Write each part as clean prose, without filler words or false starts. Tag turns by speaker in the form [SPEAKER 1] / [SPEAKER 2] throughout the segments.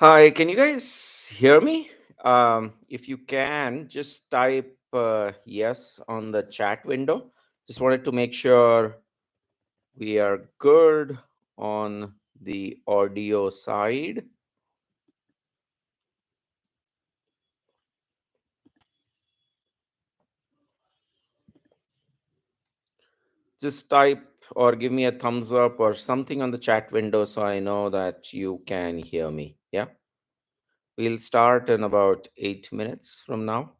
[SPEAKER 1] Hi, can you guys hear me? If you can, just type yes on the chat window. Just wanted to make sure we are good on the audio side. Just type or give me a thumbs up or something on the chat window so I know that you can hear me. Yeah, we'll start in about 8 minutes from now.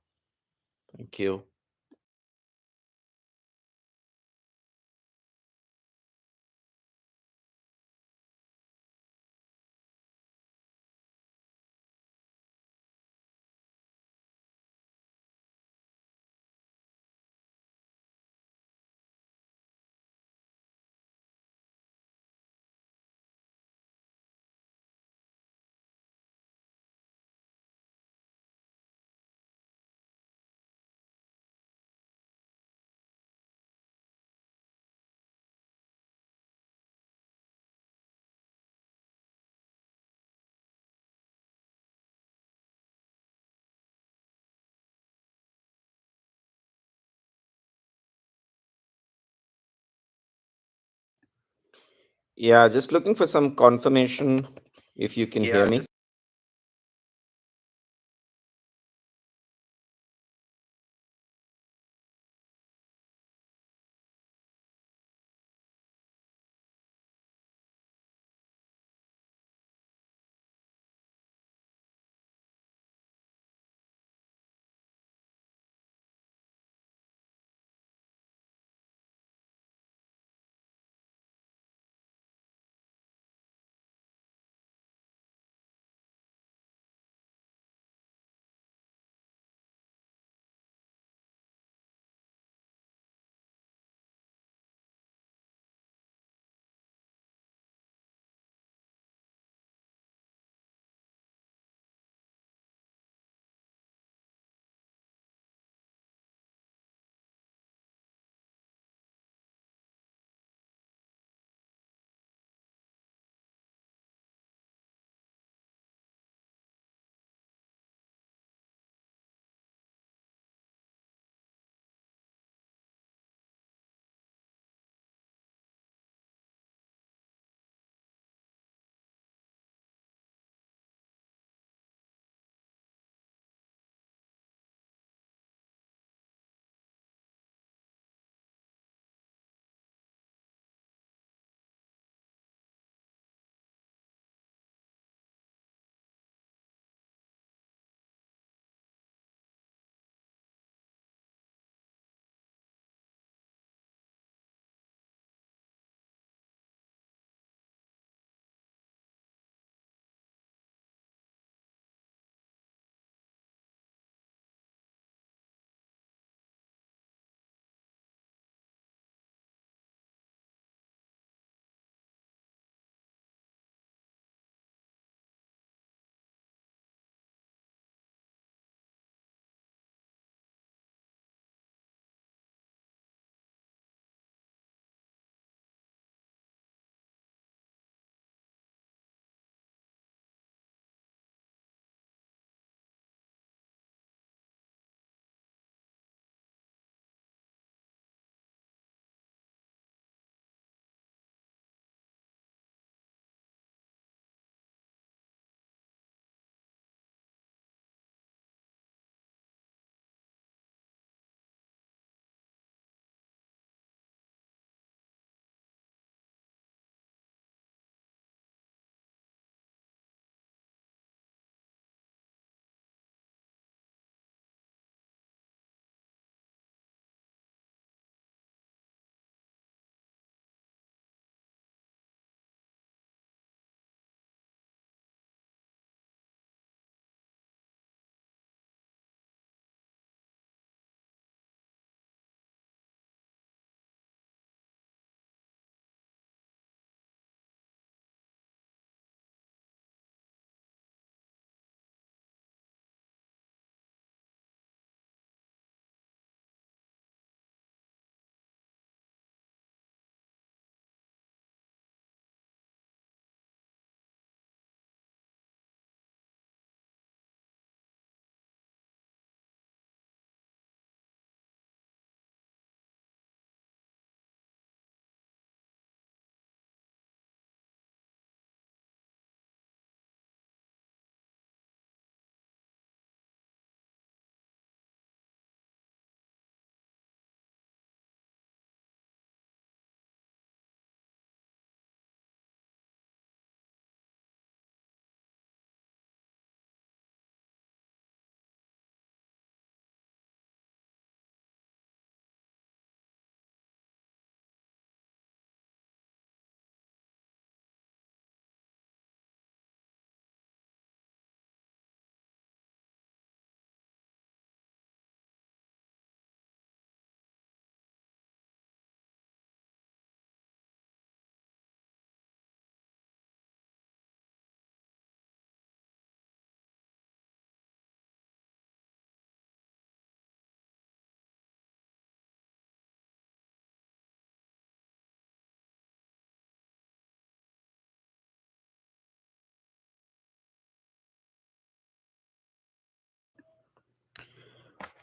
[SPEAKER 1] Thank you. Yeah, just looking for some confirmation if you can hear me.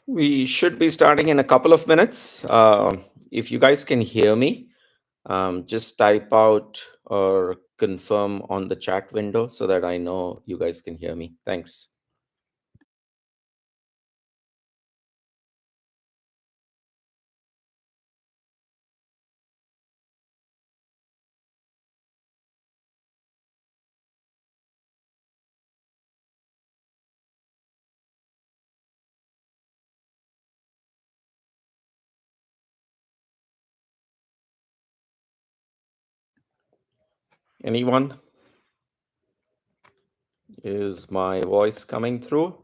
[SPEAKER 1] We should be starting in a couple of minutes. If you guys can hear me, just type out or confirm on the chat window so that I know you guys can hear me. Thanks. Anyone? Is my voice coming through?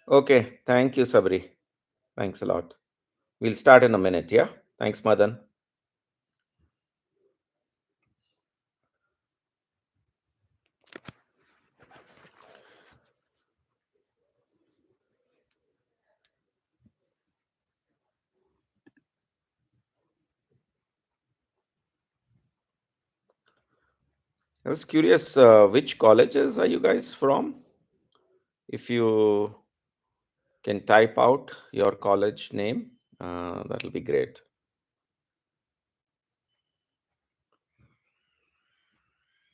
[SPEAKER 1] Okay. Thank you, Sabri. Thanks a lot. We'll start in a minute. Yeah. Thanks, Madan. I was curious, which colleges are you guys from? If you can type out your college name, that'll be great.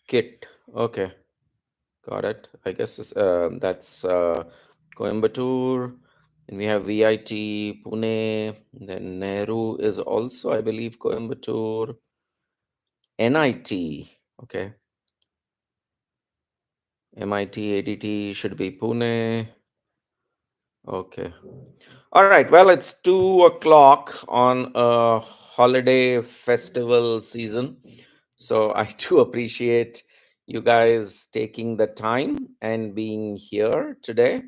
[SPEAKER 1] Kit. Okay, got it. I guess that's Coimbatore. And we have VIT, Pune. Then Nehru is also, I believe, Coimbatore. NIT. Okay. MIT, ADT should be Pune. Okay. All right. Well, it's 2 o'clock on a holiday festival season. So I do appreciate you guys taking the time and being here today.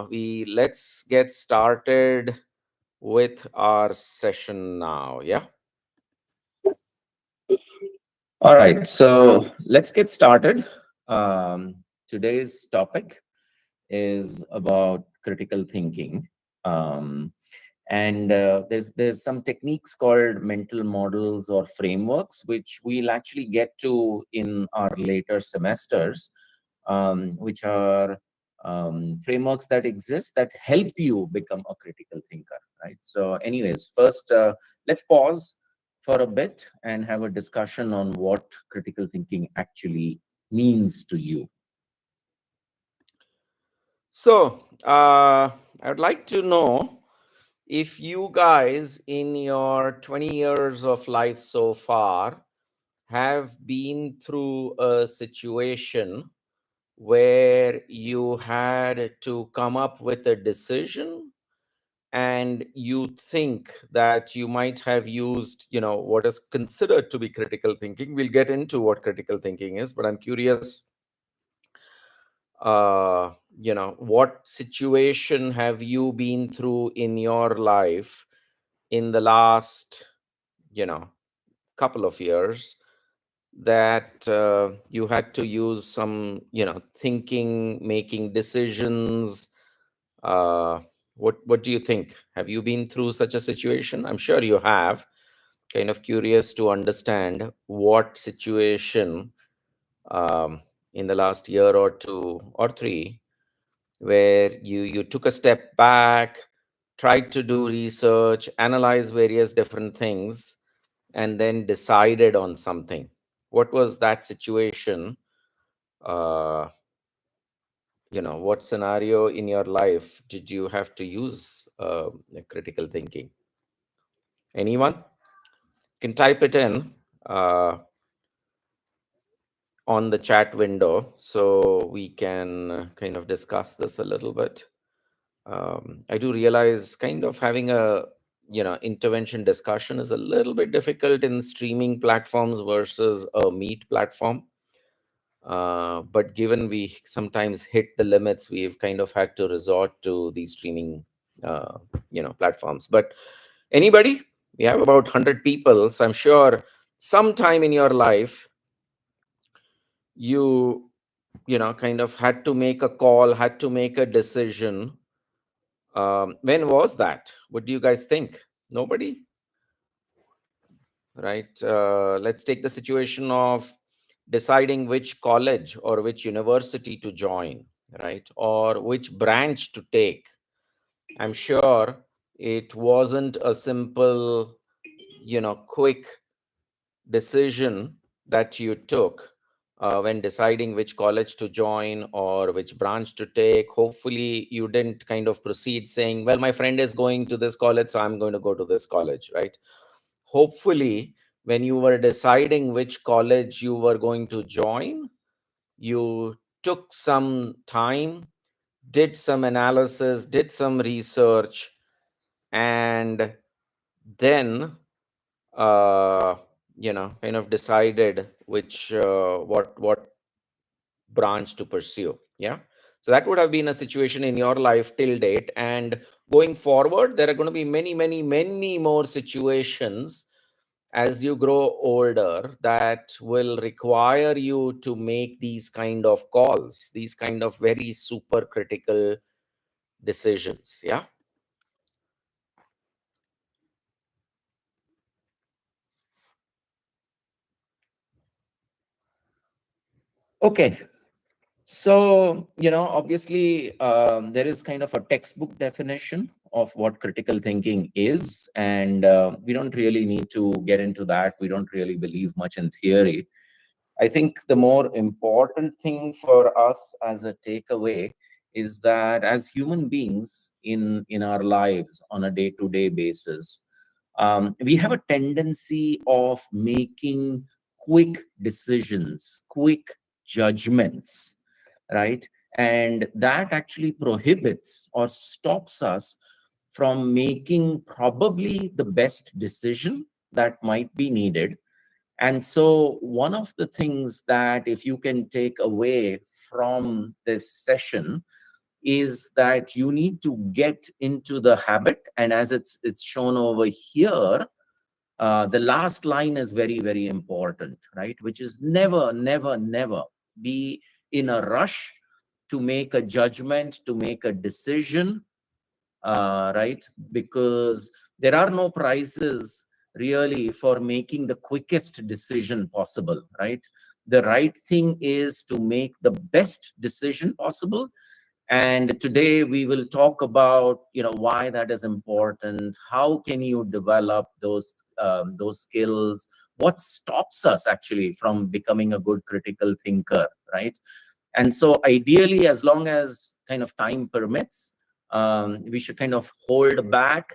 [SPEAKER 1] We let's get started with our session now. Yeah. All right. So let's get started. Today's topic is about critical thinking. Um, and there's some techniques called mental models or frameworks which we'll actually get to in our later semesters, which are frameworks that exist that help you become a critical thinker, right? So anyways, first, let's pause for a bit and have a discussion on what critical thinking actually means to you. So I would like to know if you guys in your 20 years of life so far have been through a situation where you had to come up with a decision and you think that you might have used, what is considered to be critical thinking. We'll get into what critical thinking is, but I'm curious, what situation have you been through in your life in the last, you know, couple of years that you had to use some, thinking, making decisions. Uh, what do you think? Have you been through such a situation? I'm sure you have. Kind of curious to understand what situation in the last year or two or three where you took a step back, tried to do research, analyze various different things, and then decided on something. What was that situation? uh, what scenario in your life did you have to use critical thinking? Anyone can type it in uh, on the chat window so we can kind of discuss this a little bit. I do realize kind of having a intervention discussion is a little bit difficult in streaming platforms versus a meet platform. But given we sometimes hit the limits, we've kind of had to resort to these streaming platforms. But anybody, we have about 100 people, so I'm sure sometime in your life you kind of had to make a call, had to make a decision, When was that? What do you guys think? Nobody? Right? Let's take the situation of deciding which college or which university to join, right? Or which branch to take. I'm sure it wasn't a simple, quick decision that you took when deciding which college to join or which branch to take. Hopefully, you didn't kind of proceed saying, well, my friend is going to this college, so I'm going to go to this college, right? Hopefully, when you were deciding which college you were going to join, you took some time, did some analysis, did some research, and then uh, kind of decided which what branch to pursue. Yeah. So that would have been a situation in your life till date. And going forward, there are going to be many, many, many more situations as you grow older that will require you to make these kind of calls, these kind of very super critical decisions. Yeah. Okay. So, obviously, there is kind of a textbook definition of what critical thinking is, and we don't really need to get into that. We don't really believe much in theory. I think the more important thing for us as a takeaway is that as human beings in our lives on a day-to-day basis, we have a tendency of making quick decisions, quick judgments, right? And that actually prohibits or stops us from making probably the best decision that might be needed. And so, one of the things that if you can take away from this session is that you need to get into the habit. And as it's shown over here, the last line is very, very important, right? Which is never, never, never be in a rush to make a judgment, to make a decision, right? Because there are no prizes really for making the quickest decision possible, right? The right thing is to make the best decision possible. And today we will talk about, why that is important. How can you develop those skills? What stops us actually from becoming a good critical thinker, right? And so ideally, as long as kind of time permits, we should kind of hold back,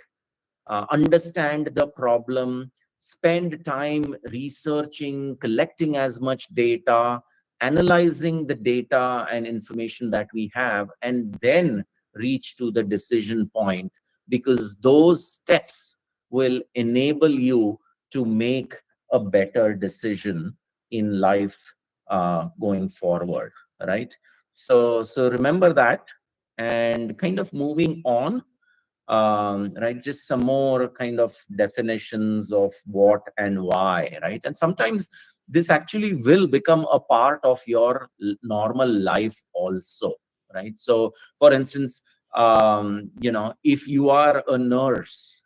[SPEAKER 1] understand the problem, spend time researching, collecting as much data, analyzing the data and information that we have, and then reach to the decision point, because those steps will enable you to make a better decision in life going forward, right? So remember that. And kind of moving on, right? Just some more kind of definitions of what and why, right? And sometimes this actually will become a part of your normal life also, right? So, for instance, if you are a nurse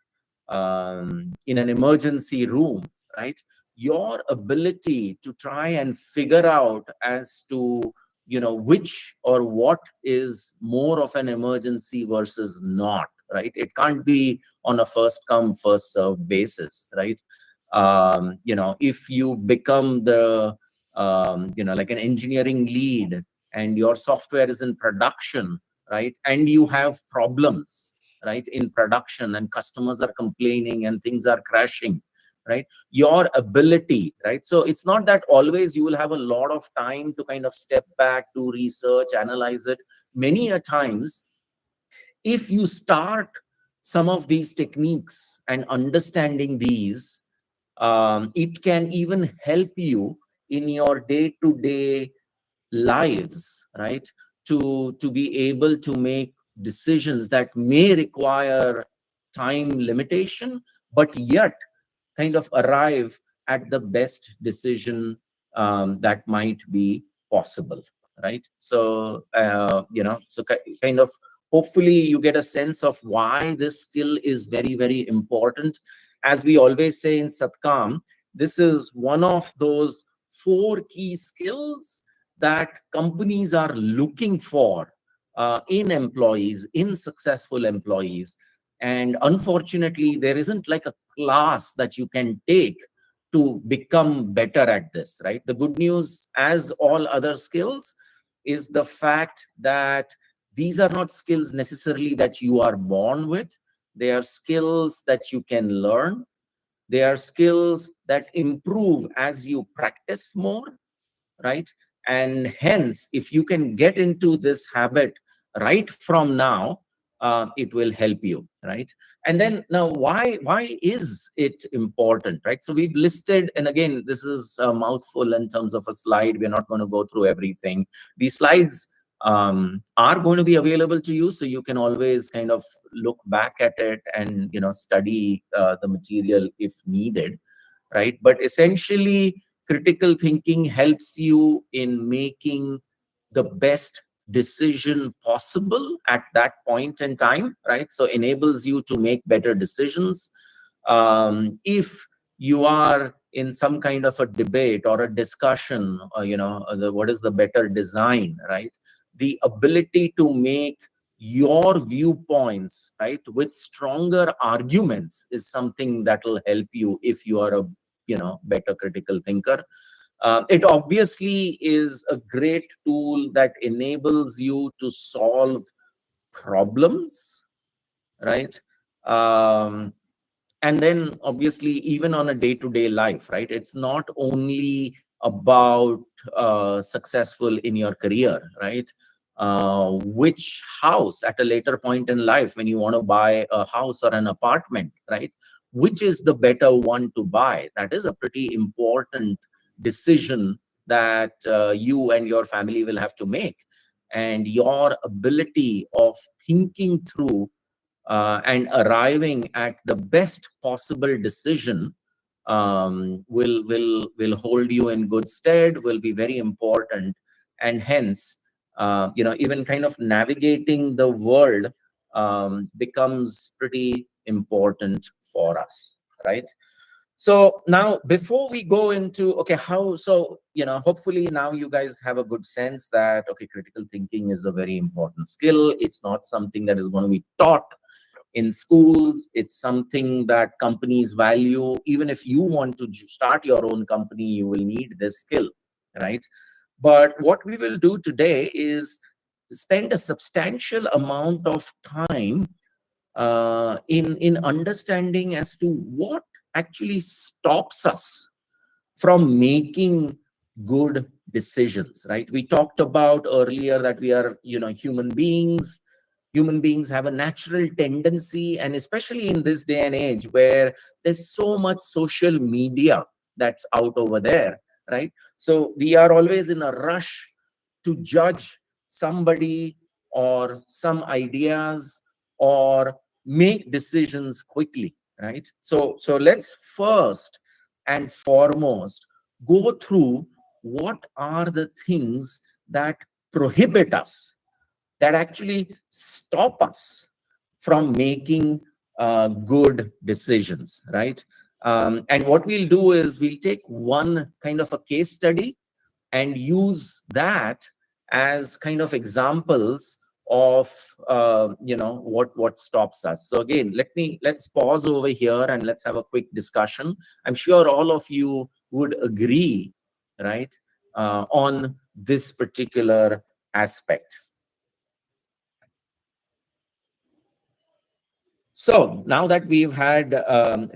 [SPEAKER 1] in an emergency room, right? Your ability to try and figure out as to which or what is more of an emergency versus not, right? It can't be on a first come first serve basis, right? If you become the like an engineering lead and your software is in production, right, and you have problems, right, in production, and customers are complaining and things are crashing, right, your ability, right? So it's not that always you will have a lot of time to kind of step back to research, analyze it. Many a times, if you start some of these techniques and understanding these, it can even help you in your day-to-day lives, right? To be able to make decisions that may require time limitation, but yet kind of arrive at the best decision that might be possible, right? So kind of
[SPEAKER 2] hopefully you get a sense of why this skill is very, very important. As we always say in Satkaam, this is one of those four key skills that companies are looking for in employees, in successful employees. And unfortunately, there isn't like a class that you can take to become better at this, right? The good news, as all other skills, is the fact that these are not skills necessarily that you are born with. They are skills that you can learn. They are skills that improve as you practice more, right? And hence, if you can get into this habit right from now, it will help you, right? And then now, why is it important, right? So we've listed, and again, this is a mouthful in terms of a slide. We're not going to go through everything. These slides are going to be available to you, so you can always kind of look back at it and study the material if needed, right? But essentially, critical thinking helps you in making the best decision possible at that point in time, right? So enables you to make better decisions. If you are in some kind of a debate or a discussion, what is the better design, right? The ability to make your viewpoints, right, with stronger arguments is something that will help you if you are a better critical thinker. It obviously is a great tool that enables you to solve problems, right? um, and then obviously, even on a day-to-day life, right, it's not only about successful in your career, right? Which house at a later point in life, when you want to buy a house or an apartment, right, which is the better one to buy? That is a pretty important decision that you and your family will have to make. And your ability of thinking through and arriving at the best possible decision will hold you in good stead, will be very important. And hence, even kind of navigating the world becomes pretty important for us, right? So now, before we go into, okay, how, so hopefully now you guys have a good sense that, okay, critical thinking is a very important skill. It's not something that is going to be taught in schools. It's something that companies value. Even if you want to start your own company, you will need this skill, right? But what we will do today is spend a substantial amount of time in understanding as to what actually stops us from making good decisions, right? We talked about earlier that we are human beings. Human beings have a natural tendency, and especially in this day and age where there's so much social media that's out over there, right? So we are always in a rush to judge somebody or some ideas or make decisions quickly, right? So let's first and foremost go through what are the things that prohibit us, that actually stop us from making good decisions, right? And what we'll do is we'll take one kind of a case study and use that as kind of examples of what stops us. So again, let's pause over here and let's have a quick discussion. I'm sure all of you would agree, right, on this particular aspect. So now that we've had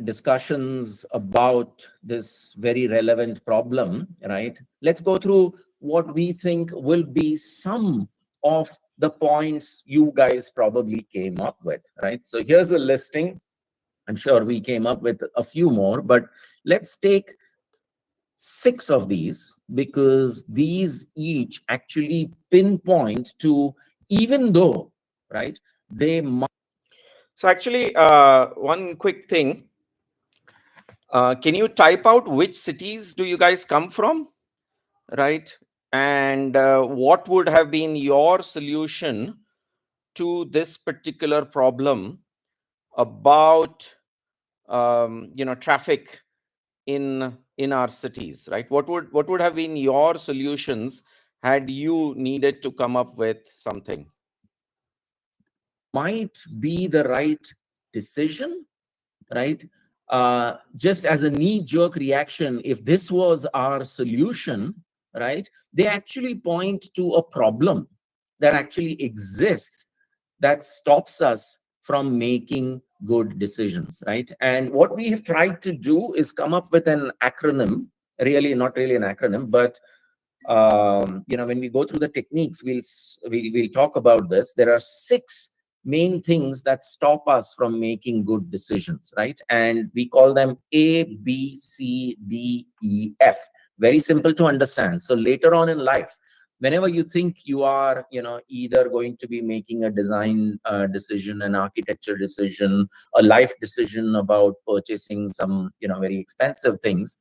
[SPEAKER 2] discussions about this very relevant problem, right, let's go through what we think will be some of the points you guys probably came up with, right? So here's the listing. I'm sure we came up with a few more, but let's take 6 of these, because these each actually pinpoint to, even though, right, they might.
[SPEAKER 1] So actually, one quick thing. Can you type out which cities do you guys come from, right? And what would have been your solution to this particular problem about traffic in our cities, right? What would have been your solutions had you needed to come up with something?
[SPEAKER 2] Might be the right decision, right? Just as a knee-jerk reaction, if this was our solution, right, they actually point to a problem that actually exists that stops us from making good decisions, right? And what we have tried to do is come up with an acronym, really not really an acronym, but when we go through the techniques, we'll talk about this. There are 6 main things that stop us from making good decisions, right? And we call them A, B, C, D, E, F. Very simple to understand. So later on in life, whenever you think you are, either going to be making a design decision, an architecture decision, a life decision about purchasing some, very expensive things,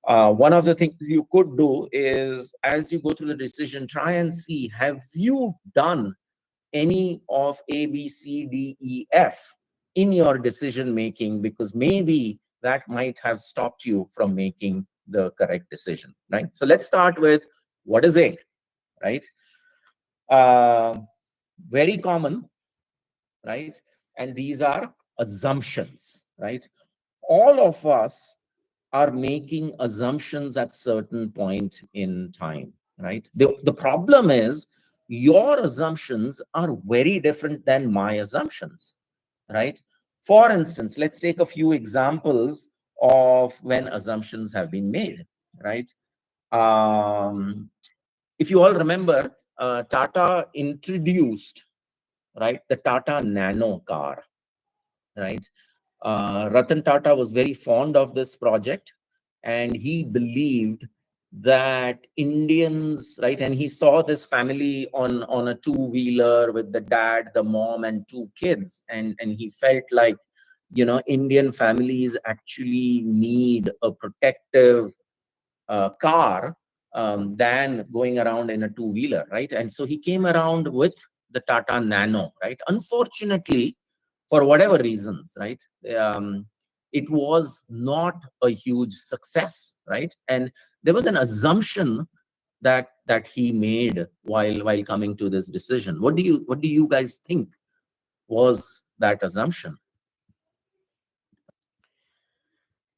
[SPEAKER 2] one of the things you could do is, as you go through the decision, try and see, have you done any of A, B, C, D, E, F in your decision making? Because maybe that might have stopped you from making the correct decision, right? So let's start with, what is A, right? Uh, Very common, right? And these are assumptions, right? All of us are making assumptions at certain point in time, right? The problem is, your assumptions are very different than my assumptions, right? For instance, let's take a few examples of when assumptions have been made, right? um, if you all remember, Tata introduced, right, the Tata Nano car, right? Ratan Tata was very fond of this project, and he believed that Indians, right, and he saw this family on a two-wheeler with the dad, the mom, and 2 kids, and he felt like, Indian families actually need a protective car than going around in a two-wheeler, right? And so he came around with the Tata Nano, right? Unfortunately, for whatever reasons, right? It was not a huge success, right? And there was an assumption that he made while coming to this decision. What do you guys think was that assumption?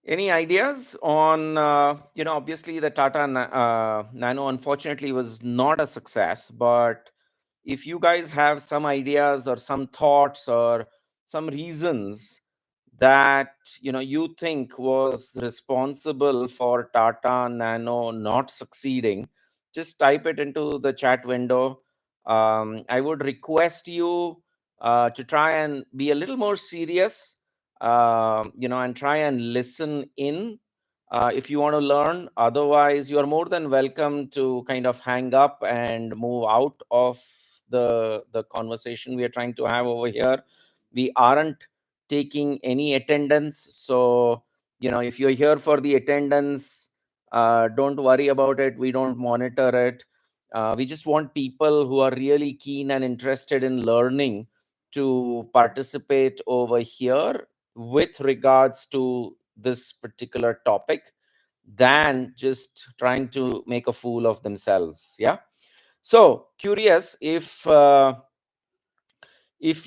[SPEAKER 1] Any ideas on, obviously the Tata Nano unfortunately was not a success, but if you guys have some ideas or some thoughts or some reasons that you think was responsible for Tata Nano not succeeding, just type it into the chat window. I would request you to try and be a little more serious, and try and listen in if you want to learn. Otherwise, you are more than welcome to kind of hang up and move out of the conversation we are trying to have over here. We aren't taking any attendance, so if you're here for the attendance, don't worry about it. We don't monitor it. We just want people who are really keen and interested in learning to participate over here with regards to this particular topic, than just trying to make a fool of themselves. Yeah. So curious if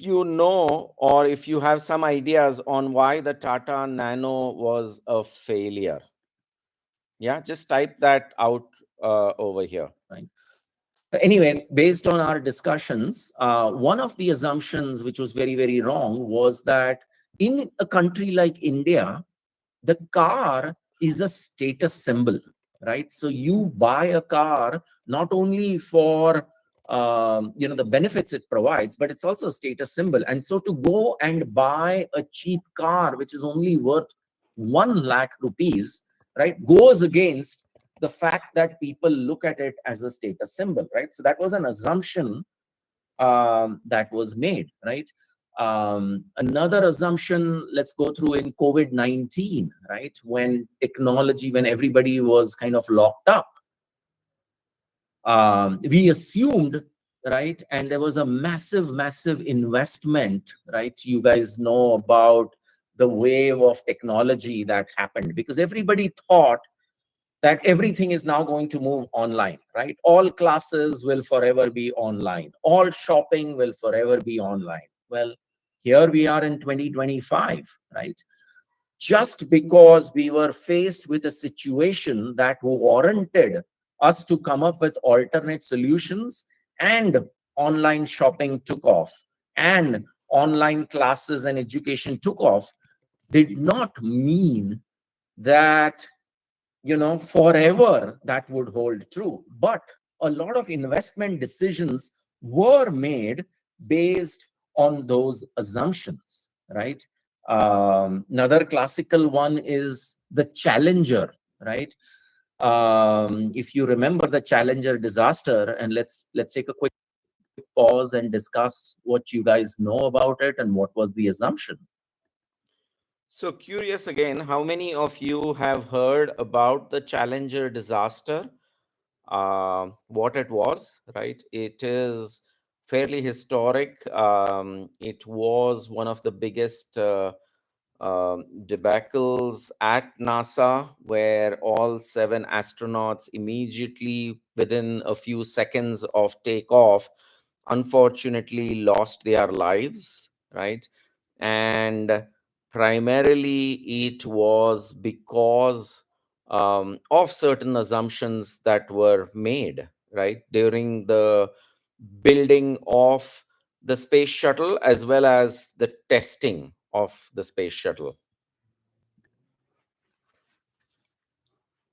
[SPEAKER 1] you know, or if you have some ideas on why the Tata Nano was a failure. Yeah, just type that out over here.
[SPEAKER 2] Right. Anyway, based on our discussions, one of the assumptions which was very, very wrong was that in a country like India, the car is a status symbol, right? So you buy a car not only for the benefits it provides, but it's also a status symbol. And so to go and buy a cheap car which is only worth 1 lakh rupees, right, goes against the fact that people look at it as a status symbol, right? So that was an assumption that was made, right? Another assumption, let's go through in COVID-19, right? When everybody was kind of locked up, we assumed right? And there was a massive investment, right? You guys know about the wave of technology that happened, because everybody thought that everything is now going to move online, right? All classes will forever be online. All shopping will forever be online. Well, here we are in 2025, right? Just because we were faced with a situation that warranted us to come up with alternate solutions, and online shopping took off, and online classes and education took off, did not mean that, forever that would hold true. But a lot of investment decisions were made based on those assumptions, right? Another classical one is the Challenger, right? If you remember the Challenger disaster, and let's take a quick pause and discuss what you guys know about it and what was the assumption.
[SPEAKER 1] So curious again, how many of you have heard about the Challenger disaster? What it was, right? It is fairly historic. It was one of the biggest debacles at NASA, where all seven astronauts immediately within a few seconds of takeoff, unfortunately, lost their lives, right? And primarily, it was because of certain assumptions that were made, right, during the building of the space shuttle as well as the testing of the space shuttle.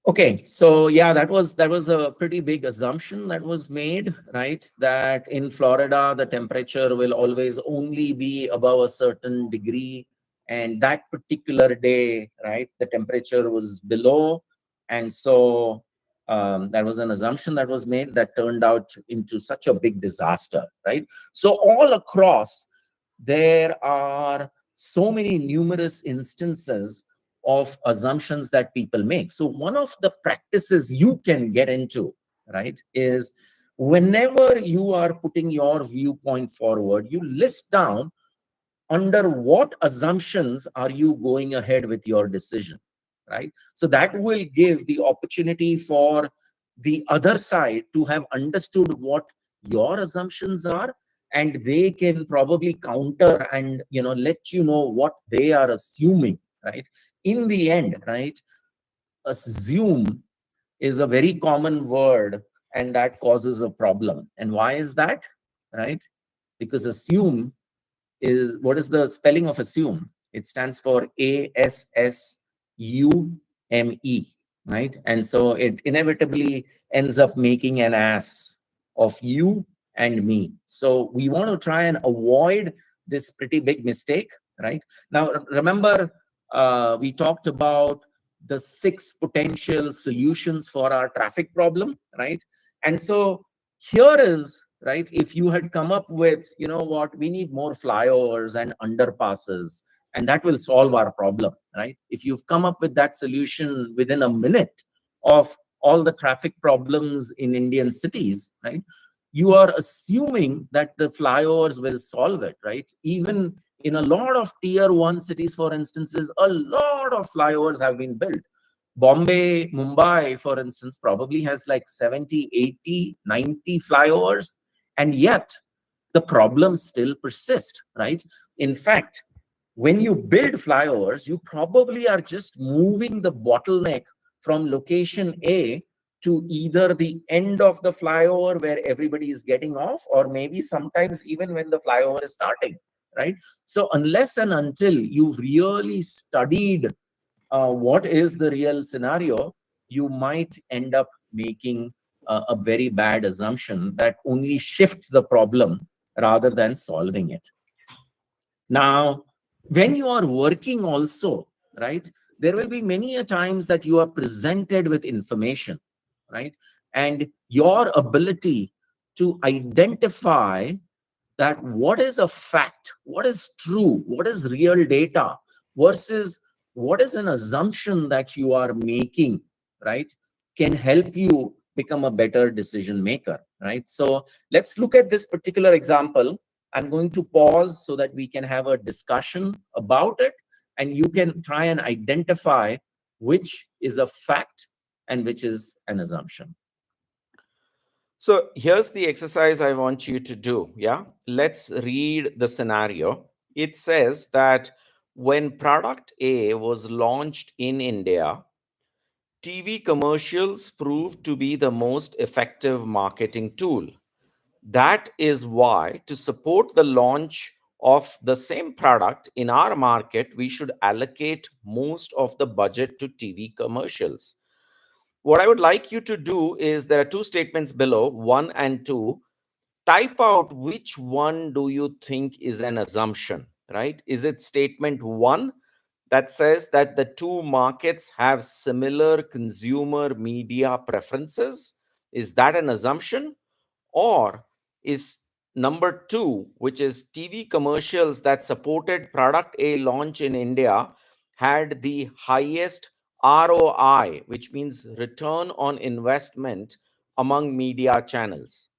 [SPEAKER 2] Okay, so yeah, that was a pretty big assumption that was made, right? That in Florida the temperature will always only be above a certain degree, and that particular day, right, the temperature was below, and so that was an assumption that was made that turned out into such a big disaster, right? So all across there are so many numerous instances of assumptions that people make. So one of the practices you can get into, right, is whenever you are putting your viewpoint forward, you list down under what assumptions are you going ahead with your decision, right? So that will give the opportunity for the other side to have understood what your assumptions are, and they can probably counter and let you know what they are assuming, right? In the end, right, assume is a very common word, and that causes a problem. And why is that? Right? Because assume is, what is the spelling of assume? It stands for ASSUME, right? And so it inevitably ends up making an ass of you and me. So we want to try and avoid this pretty big mistake, right? Now, remember, we talked about the 6 potential solutions for our traffic problem, right? And so here is, right, if you had come up with, what, we need more flyovers and underpasses, and that will solve our problem, right? If you've come up with that solution within a minute of all the traffic problems in Indian cities, right, you are assuming that the flyovers will solve it, right? Even in a lot of tier 1 cities, for instances, a lot of flyovers have been built. Bombay, Mumbai, for instance, probably has like 70, 80, 90 flyovers, and yet the problems still persist, right? In fact, when you build flyovers, you probably are just moving the bottleneck from location A to either the end of the flyover where everybody is getting off, or maybe sometimes even when the flyover is starting, right? So unless and until you've really studied what is the real scenario, you might end up making a very bad assumption that only shifts the problem rather than solving it. Now, when you are working also, right, there will be many a times that you are presented with information, right? And your ability to identify that what is a fact, what is true, what is real data versus what is an assumption that you are making, right, can help you become a better decision maker, right? So let's look at this particular example. I'm going to pause so that we can have a discussion about it, and you can try and identify which is a fact and which is an assumption.
[SPEAKER 1] So here's the exercise I want you to do. Yeah. Let's read the scenario. It says that when product A was launched in India, TV commercials proved to be the most effective marketing tool. That is why, to support the launch of the same product in our market, we should allocate most of the budget to TV commercials. What I would like you to do is there are two statements below, one and two. Type out which one do you think is an assumption, right? Is it statement one that says that the two markets have similar consumer media preferences? Is that an assumption? Or is number two, which is TV commercials that supported product A launch in India, had the highest ROI, which means return on investment among media channels?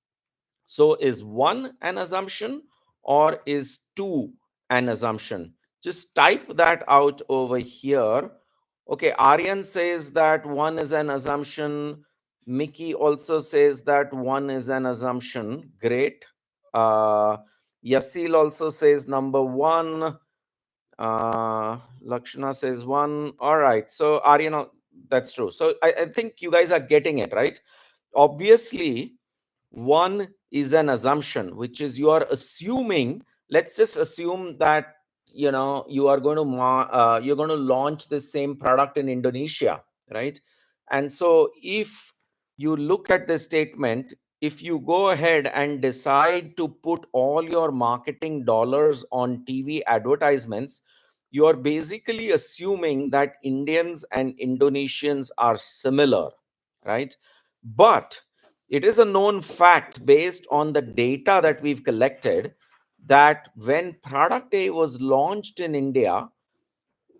[SPEAKER 1] So is one an assumption or is two an assumption? Just type that out over here. Okay, Aryan says that one is an assumption. Mickey also says that one is an assumption. Great. Uh, Yasil also says number one. Lakshana says one. All right. So Aryan, that's true. So I think you guys are getting it, right? Obviously, one is an assumption, which is you are assuming, let's just assume that you are going to you're going to launch this same product in Indonesia, right? And so if you look at this statement, if you go ahead and decide to put all your marketing dollars on TV advertisements, you're basically assuming that Indians and Indonesians are similar, right? But it is a known fact based on the data that we've collected that when product A was launched in India,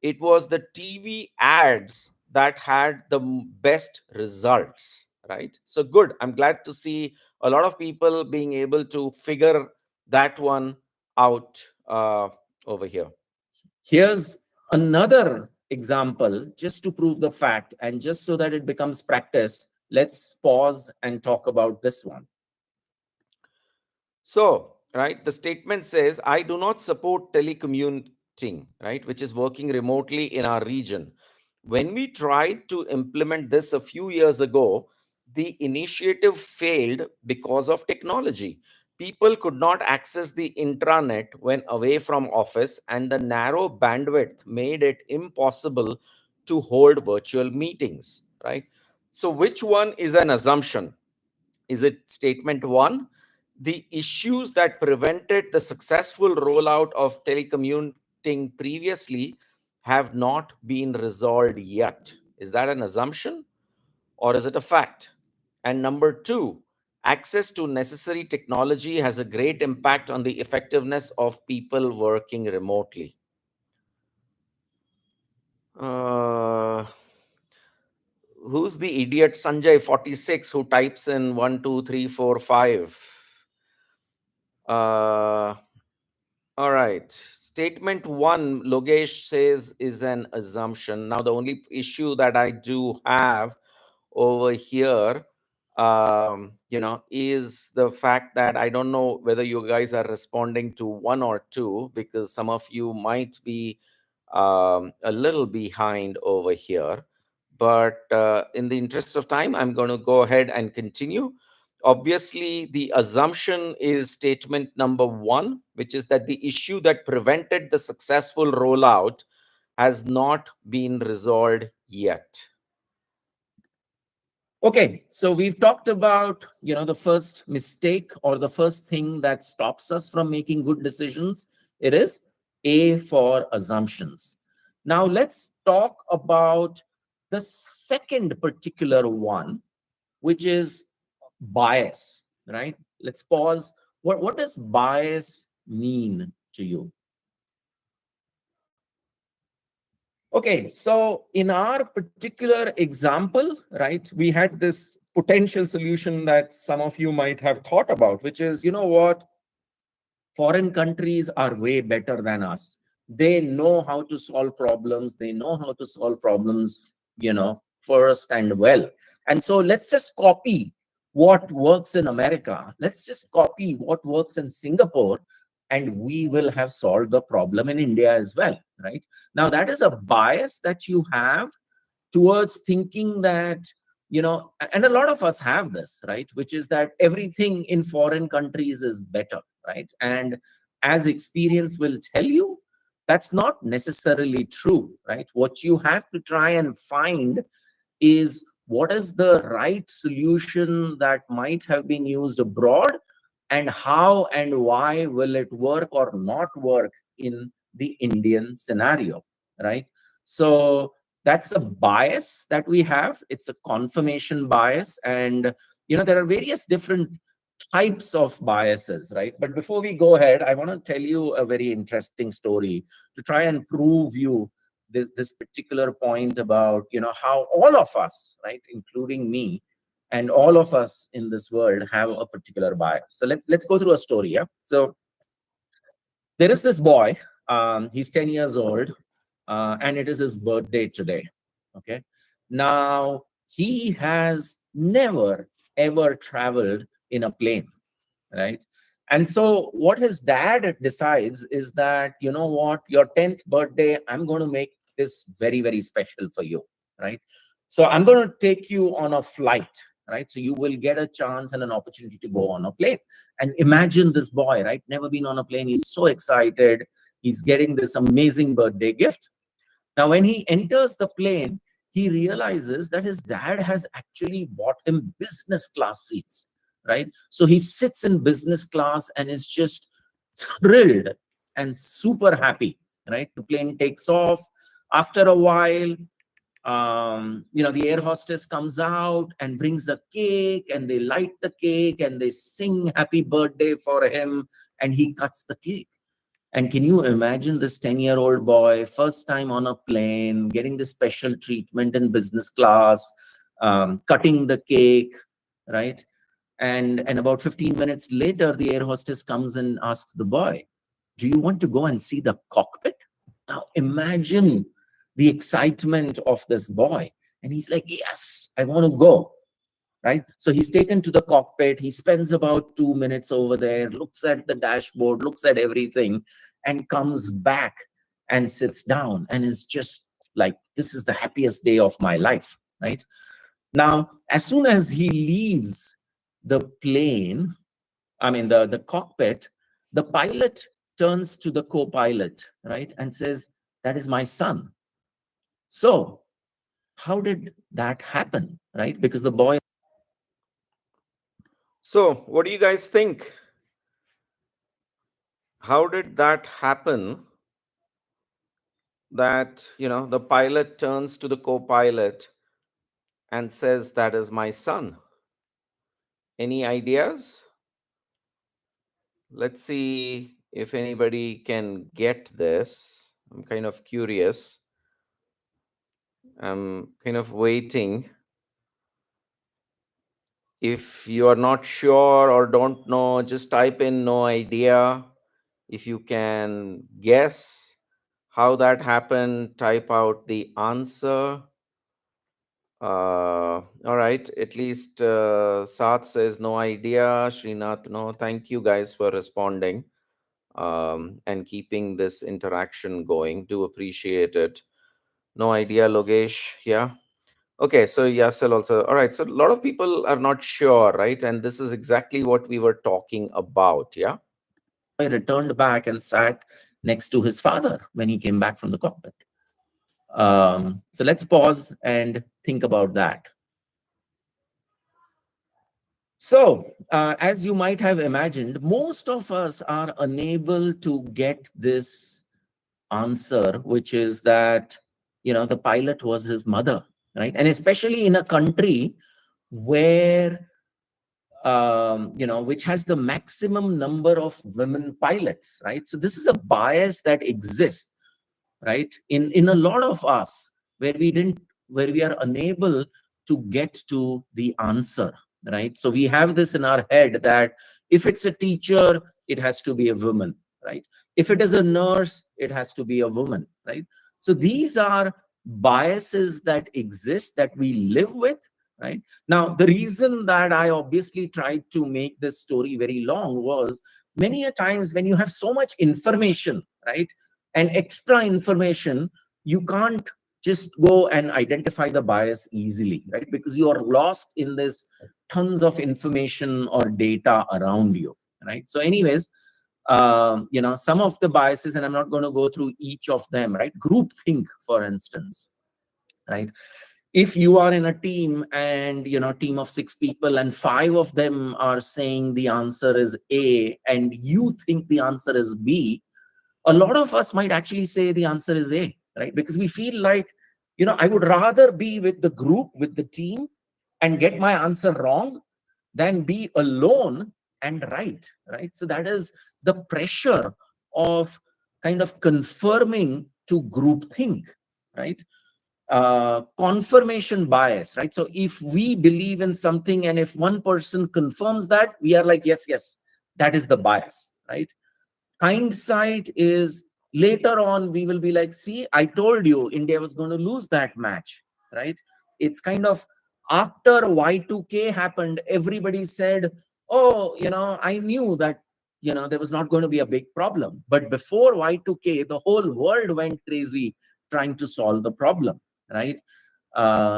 [SPEAKER 1] it was the TV ads that had the best results, right? So good. I'm glad to see a lot of people being able to figure that one out over here.
[SPEAKER 2] Here's another example just to prove the fact and just so that it becomes practice. Let's pause and talk about this one.
[SPEAKER 1] So, right, the statement says, I do not support telecommuting, right, which is working remotely in our region. When we tried to implement this a few years ago, the initiative failed because of technology. People could not access the intranet when away from office, and the narrow bandwidth made it impossible to hold virtual meetings, right? So, which one is an assumption? Is it statement one? The issues that prevented the successful rollout of telecommuting previously have not been resolved yet. Is that an assumption or is it a fact? And number two, access to necessary technology has a great impact on the effectiveness of people working remotely. Uh, who's the idiot Sanjay 46 who types in 1, 2, 3, 4, 5? Uh, all right. Statement one, Logesh says, is an assumption. Now, the only issue that I do have over here, is the fact that I don't know whether you guys are responding to one or two, because some of you might be a little behind over here. But in the interest of time, I'm going to go ahead and continue. Obviously, the assumption is statement number one, which is that the issue that prevented the successful rollout has not been resolved yet.
[SPEAKER 2] Okay, so we've talked about, the first mistake or the first thing that stops us from making good decisions. It is A for assumptions. Now let's talk about the second particular one, which is bias, right? Let's pause. What does bias mean to you? Okay, so in our particular example, right, we had this potential solution that some of you might have thought about, which is, you know what, foreign countries are way better than us. They know how to solve problems. They know how to solve problems, first and well. And so let's just copy what works in America. Let's just copy what works in Singapore, and we will have solved the problem in India as well, right? Now, that is a bias that you have towards thinking that, and a lot of us have this, right, which is that everything in foreign countries is better, right? And as experience will tell you, that's not necessarily true, right? What you have to try and find is what is the right solution that might have been used abroad, and how and why will it work or not work in the Indian scenario, right? So that's a bias that we have. It's a confirmation bias. And, there are various different types of biases, right? But before we go ahead, I want to tell you a very interesting story to try and prove you this particular point about, how all of us, right, including me, and all of us in this world have a particular bias. So let's go through a story. Yeah. So there is this boy. He's 10 years old, and it is his birthday today. Okay. Now he has never ever traveled in a plane, right? And so what his dad decides is that, you know what, your 10th birthday, I'm going to make this very, very special for you, right? So I'm going to take you on a flight, right? So you will get a chance and an opportunity to go on a plane. And imagine this boy, right? Never been on a plane. He's so excited. He's getting this amazing birthday gift. Now, when he enters the plane, he realizes that his dad has actually bought him business class seats, right? So he sits in business class and is just thrilled and super happy, right? The plane takes off. After a while, the air hostess comes out and brings a cake, and they light the cake and they sing happy birthday for him, and he cuts the cake. And can you imagine this 10-year-old boy, first time on a plane, getting this special treatment in business class, cutting the cake, right? And about 15 minutes later, the air hostess comes and asks the boy, do you want to go and see the cockpit? Now imagine the excitement of this boy. And he's like, yes, I want to go. Right? So he's taken to the cockpit. He spends about 2 minutes over there, looks at the dashboard, looks at everything, and comes back and sits down and is just like, this is the happiest day of my life, right? Now, as soon as he leaves the plane, the cockpit, the pilot turns to the co-pilot, right, and says, that is my son. So how did that happen, right? Because the boy.
[SPEAKER 1] So, what do you guys think? How did that happen? That, the pilot turns to the co-pilot and says, that is my son. Any ideas? Let's see if anybody can get this. I'm kind of curious. I'm kind of waiting. If you are not sure or don't know, just type in no idea. If you can guess how that happened, type out the answer. All right, at least Saath says no idea. Srinath, no. Thank you guys for responding and keeping this interaction going. Do appreciate it. No idea, Logesh. Yeah. Okay, so Yasel also. All right, so a lot of people are not sure, right? And this is exactly what we were talking about. Yeah.
[SPEAKER 2] Returned back and sat next to his father when he came back from the cockpit. So let's pause and think about that. So, as you might have imagined, most of us are unable to get this answer, which is that, the pilot was his mother, right? And especially in a country where, which has the maximum number of women pilots, right? So this is a bias that exists, right, in a lot of us, where we are unable to get to the answer, right? So we have this in our head that if it's a teacher, it has to be a woman, right? If it is a nurse, it has to be a woman, right? So these are biases that exist that we live with, right? Now, the reason that I obviously tried to make this story very long was many a times when you have so much information, right? And extra information, you can't just go and identify the bias easily, right? Because you are lost in this tons of information or data around you, right? So anyways, some of the biases, and I'm not going to go through each of them, right? Group think, for instance, right? If you are in a team and team of 6 people and 5 of them are saying the answer is A and you think the answer is B, a lot of us might actually say the answer is A, right? Because we feel like, I would rather be with the group, with the team, and get my answer wrong than be alone and right? So that is the pressure of kind of confirming to group think, right? Confirmation bias, right? So if we believe in something and if one person confirms that, we are like, yes, yes, that is the bias, right? Hindsight is later on, we will be like, see, I told you India was going to lose that match, right? It's kind of after Y2K happened, everybody said, oh, I knew that, there was not going to be a big problem. But before Y2K, the whole world went crazy trying to solve the problem, right?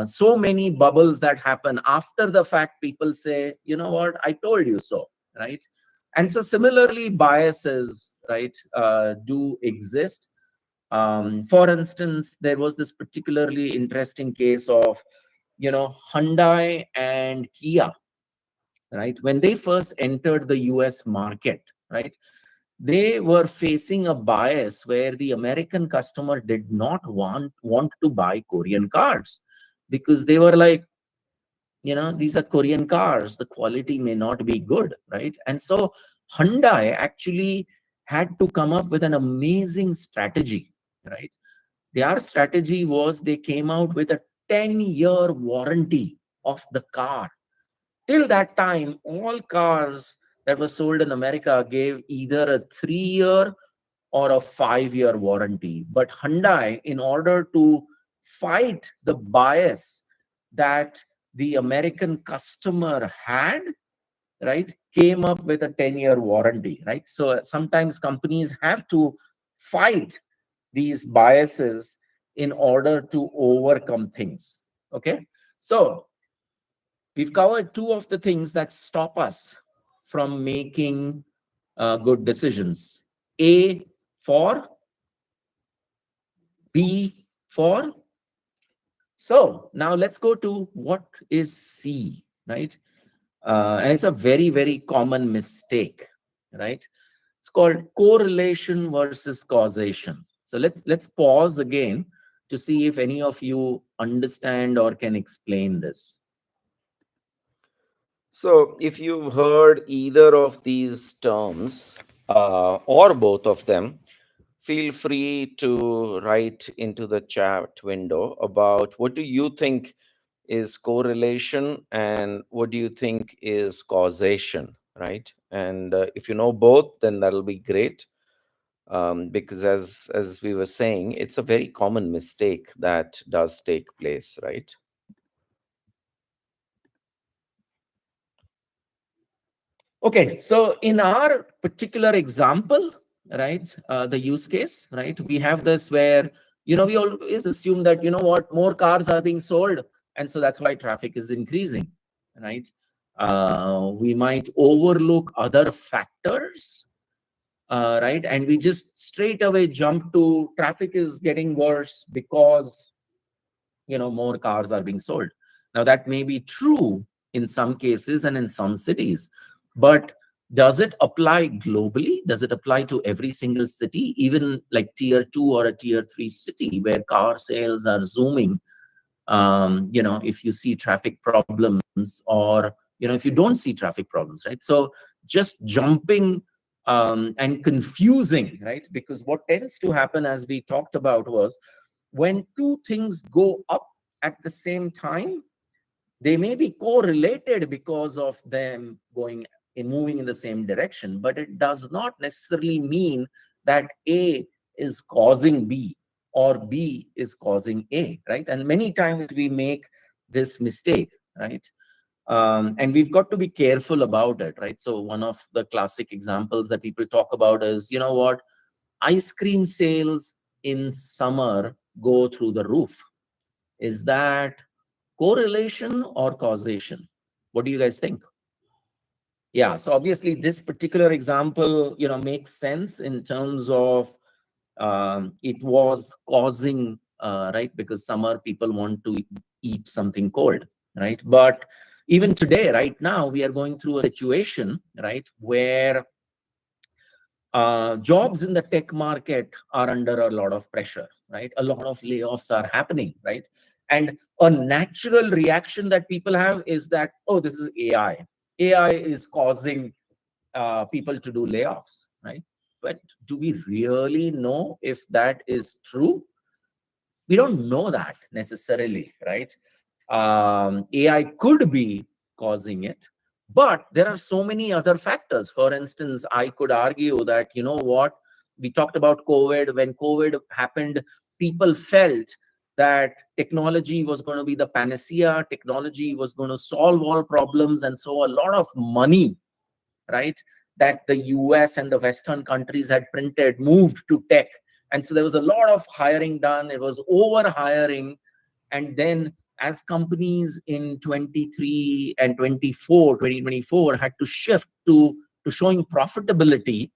[SPEAKER 2] So many bubbles that happen after the fact, people say, you know what, I told you so, right? And so similarly, biases, right, do exist. For instance, there was this particularly interesting case of, Hyundai and Kia, right? When they first entered the US market, right, they were facing a bias where the American customer did not want to buy Korean cars because they were like, these are Korean cars, the quality may not be good, right? And so Hyundai actually had to come up with an amazing strategy, right? Their strategy was they came out with a 10-year warranty of the car. Till that time, all cars that were sold in America gave either a 3-year or a 5-year warranty. But Hyundai, in order to fight the bias that the American customer had, right, came up with a 10-year warranty, right? So sometimes companies have to fight these biases in order to overcome things. Okay. So we've covered two of the things that stop us from making good decisions. A for, B for. So now let's go to what is C, right? And it's a very, very common mistake, right? It's called correlation versus causation. So let's pause again to see if any of you understand or can explain this.
[SPEAKER 1] So, if you've heard either of these terms or both of them, feel free to write into the chat window about what do you think is correlation and what do you think is causation, right? And if you know both, then that'll be great. Because as we were saying, it's a very common mistake that does take place, right?
[SPEAKER 2] Okay, so in our particular example, right, the use case, right, we have this where, we always assume that, what, more cars are being sold, and so that's why traffic is increasing, right? We might overlook other factors, right? And we just straight away jump to traffic is getting worse because, more cars are being sold. Now, that may be true in some cases and in some cities, but does it apply globally? Does it apply to every single city, even like tier 2 or a tier 3 city where car sales are zooming? If you see traffic problems, or if you don't see traffic problems, right? So just jumping and confusing, right? Because what tends to happen, as we talked about, was when two things go up at the same time, They may be correlated because of them moving in the same direction, but it does not necessarily mean that A is causing B or B is causing A, right? And many times we make this mistake, right? And we've got to be careful about it, right? So one of the classic examples that people talk about is, you know what, ice cream sales in summer go through the roof. Is that correlation or causation? What do you guys think? Yeah, so obviously this particular example, makes sense in terms of it was causing, right? Because summer people want to eat something cold, right? But even today, right now, we are going through a situation, right, where jobs in the tech market are under a lot of pressure, right? A lot of layoffs are happening, right? And a natural reaction that people have is that, oh, this is AI. AI is causing people to do layoffs, right? But do we really know if that is true? We don't know that necessarily, right? AI could be causing it, but there are so many other factors. For instance, I could argue that, you know what, we talked about COVID. When COVID happened, people felt that technology was going to be the panacea, technology was going to solve all problems. And so a lot of money, right, that the US and the Western countries had printed moved to tech. And so there was a lot of hiring done. It was over hiring. And then as companies in 23 and 2024 had to shift to showing profitability,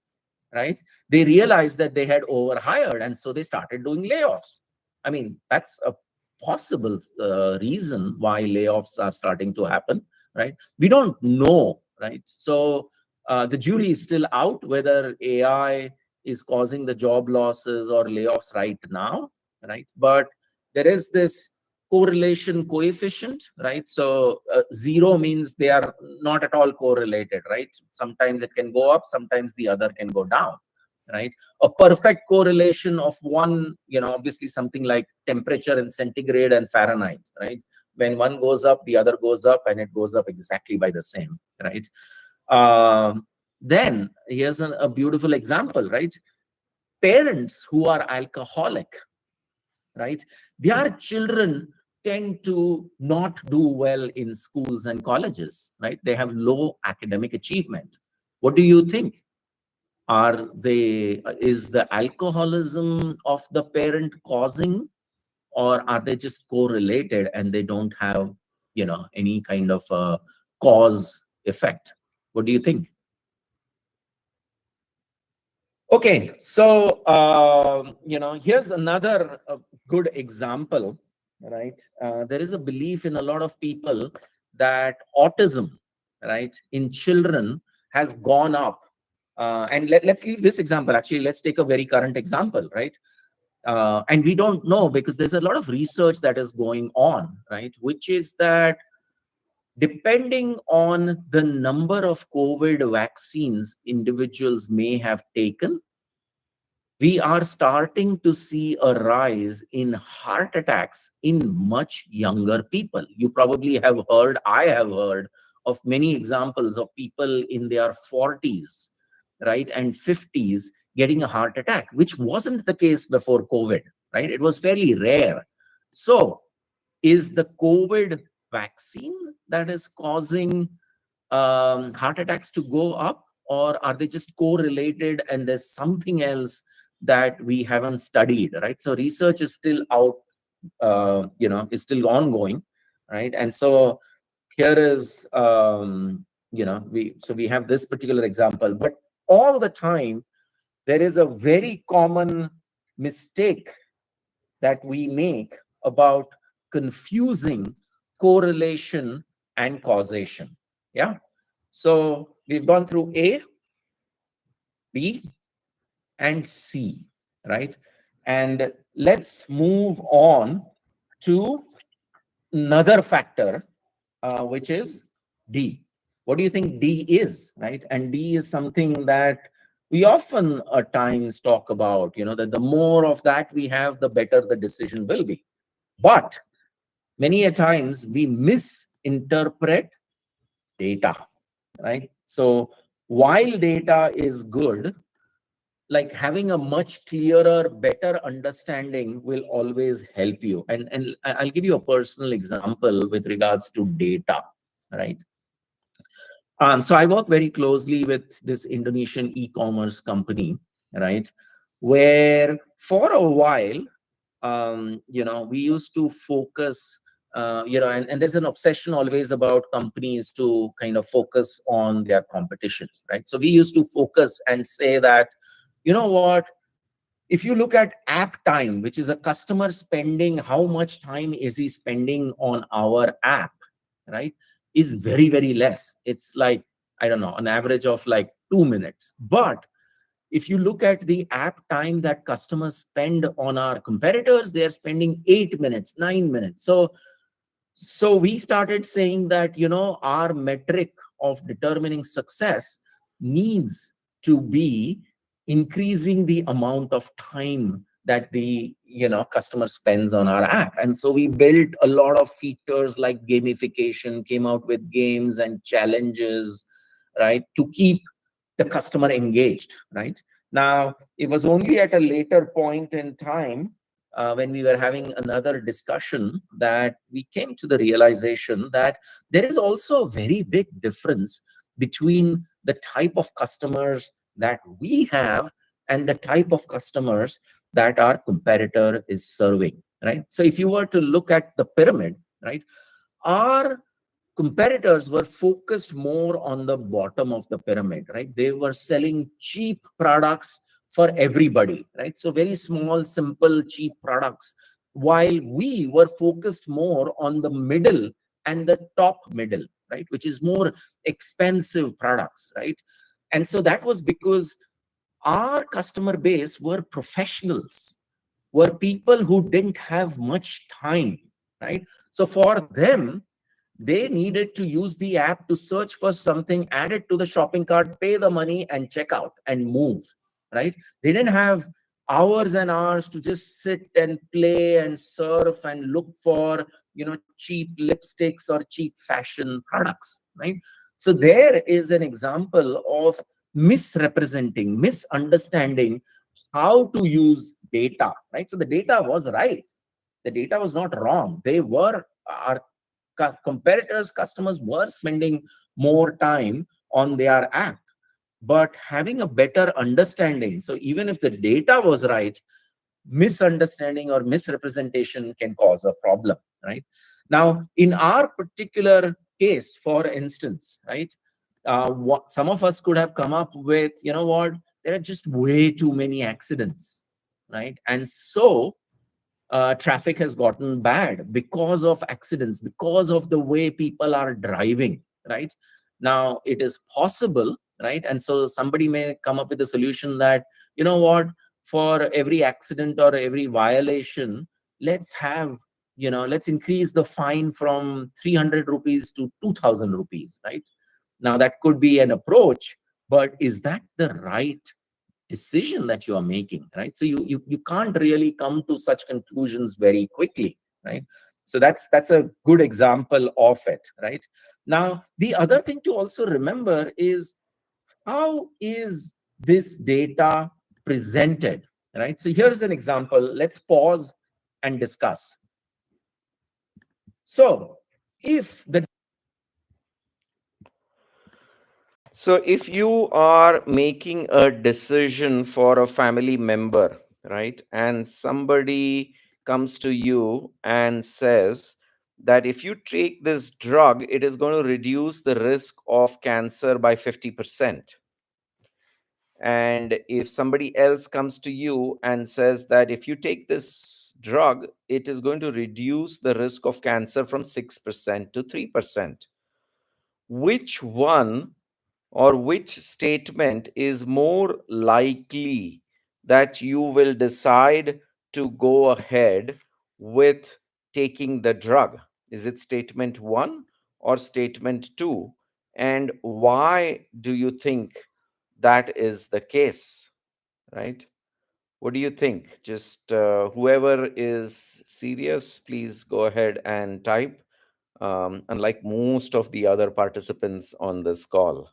[SPEAKER 2] right, they realized that they had overhired. And so they started doing layoffs. I mean, that's a possible reason why layoffs are starting to happen, right? We don't know, right? So the jury is still out whether AI is causing the job losses or layoffs right now, right? But there is this correlation coefficient, right? So zero means they are not at all correlated, right? Sometimes it can go up, sometimes the other can go down, right? A perfect correlation of one, obviously something like temperature in centigrade and Fahrenheit, right? When one goes up, the other goes up, and it goes up exactly by the same, right? Then here's a beautiful example, right? Parents who are alcoholic, right, their children tend to not do well in schools and colleges, right? They have low academic achievement. What do you think? Are they Is the alcoholism of the parent causing, or are they just correlated and they don't have, any kind of cause effect? What do you think? Okay, so here's another good example, right? There is a belief in a lot of people that autism, right, in children has gone up. And let's leave this example. Actually, let's take a very current example, right? And we don't know because there's a lot of research that is going on, right? Which is that depending on the number of COVID vaccines individuals may have taken, we are starting to see a rise in heart attacks in much younger people. You probably have heard, I have heard of many examples of people in their 40s, right, and 50s getting a heart attack, which wasn't the case before COVID, right? It was fairly rare. So, is the COVID vaccine that is causing heart attacks to go up, or are they just correlated and there's something else that we haven't studied, right? So research is still out, is still ongoing, right? And so here is, we have this particular example, but all the time there is a very common mistake that we make about confusing correlation and causation. Yeah. So we've gone through A, B, and C, right? And let's move on to another factor, which is D. What do you think D is, right? And D is something that we often at times talk about, that the more of that we have, the better the decision will be. But many a times we miss misinterpret data, right? So while data is good, like having a much clearer, better understanding will always help you. And I'll give you a personal example with regards to data, right? So I work very closely with this Indonesian e-commerce company, right? Where for a while, we used to focus, and there's an obsession always about companies to kind of focus on their competition, right? So we used to focus and say that, you know what, if you look at app time, which is a customer spending, how much time is he spending on our app, right, is very, very less. It's like, I don't know, an average of like 2 minutes. But if you look at the app time that customers spend on our competitors, they're spending 8 minutes, 9 minutes. So we started saying that, our metric of determining success needs to be increasing the amount of time that the customer spends on our app. And so we built a lot of features like gamification, came out with games and challenges, right, to keep the customer engaged, right? Now, it was only at a later point in time, when we were having another discussion, that we came to the realization that there is also a very big difference between the type of customers that we have and the type of customers that our competitor is serving, right? So if you were to look at the pyramid, right, our competitors were focused more on the bottom of the pyramid, right? They were selling cheap products for everybody, right? So very small, simple, cheap products, while we were focused more on the middle and the top middle, right, which is more expensive products, right? And so that was because our customer base were professionals, were people who didn't have much time, right? So for them, they needed to use the app to search for something, add it to the shopping cart, pay the money, and check out and move, right? They didn't have hours and hours to just sit and play and surf and look for, cheap lipsticks or cheap fashion products, right? So there is an example of misrepresenting, misunderstanding how to use data, right? So the data was right. The data was not wrong. They were, our competitors, customers were spending more time on their app, but having a better understanding. So even if the data was right, misunderstanding or misrepresentation can cause a problem, right? Now, in our particular case, for instance, right, what some of us could have come up with, what, there are just way too many accidents, right? And so traffic has gotten bad because of accidents, because of the way people are driving, right? Now, it is possible, right? And so somebody may come up with a solution that, what, for every accident or every violation, let's have, let's increase the fine from 300 rupees to 2000 rupees, right? Now, that could be an approach, but is that the right decision that you are making, right? So you can't really come to such conclusions very quickly, right? So that's a good example of it, right? Now, the other thing to also remember is, how is this data presented, right? So here's an example. Let's pause and discuss. So if the
[SPEAKER 1] So, if you are making a decision for a family member, right, and somebody comes to you and says that if you take this drug, it is going to reduce the risk of cancer by 50%. And if somebody else comes to you and says that if you take this drug, it is going to reduce the risk of cancer from 6% to 3%, which one or which statement is more likely that you will decide to go ahead with taking the drug? Is it statement one or statement two? And why do you think that is the case? Right? What do you think? Just whoever is serious, please go ahead and type. unlike most of the other participants on this call.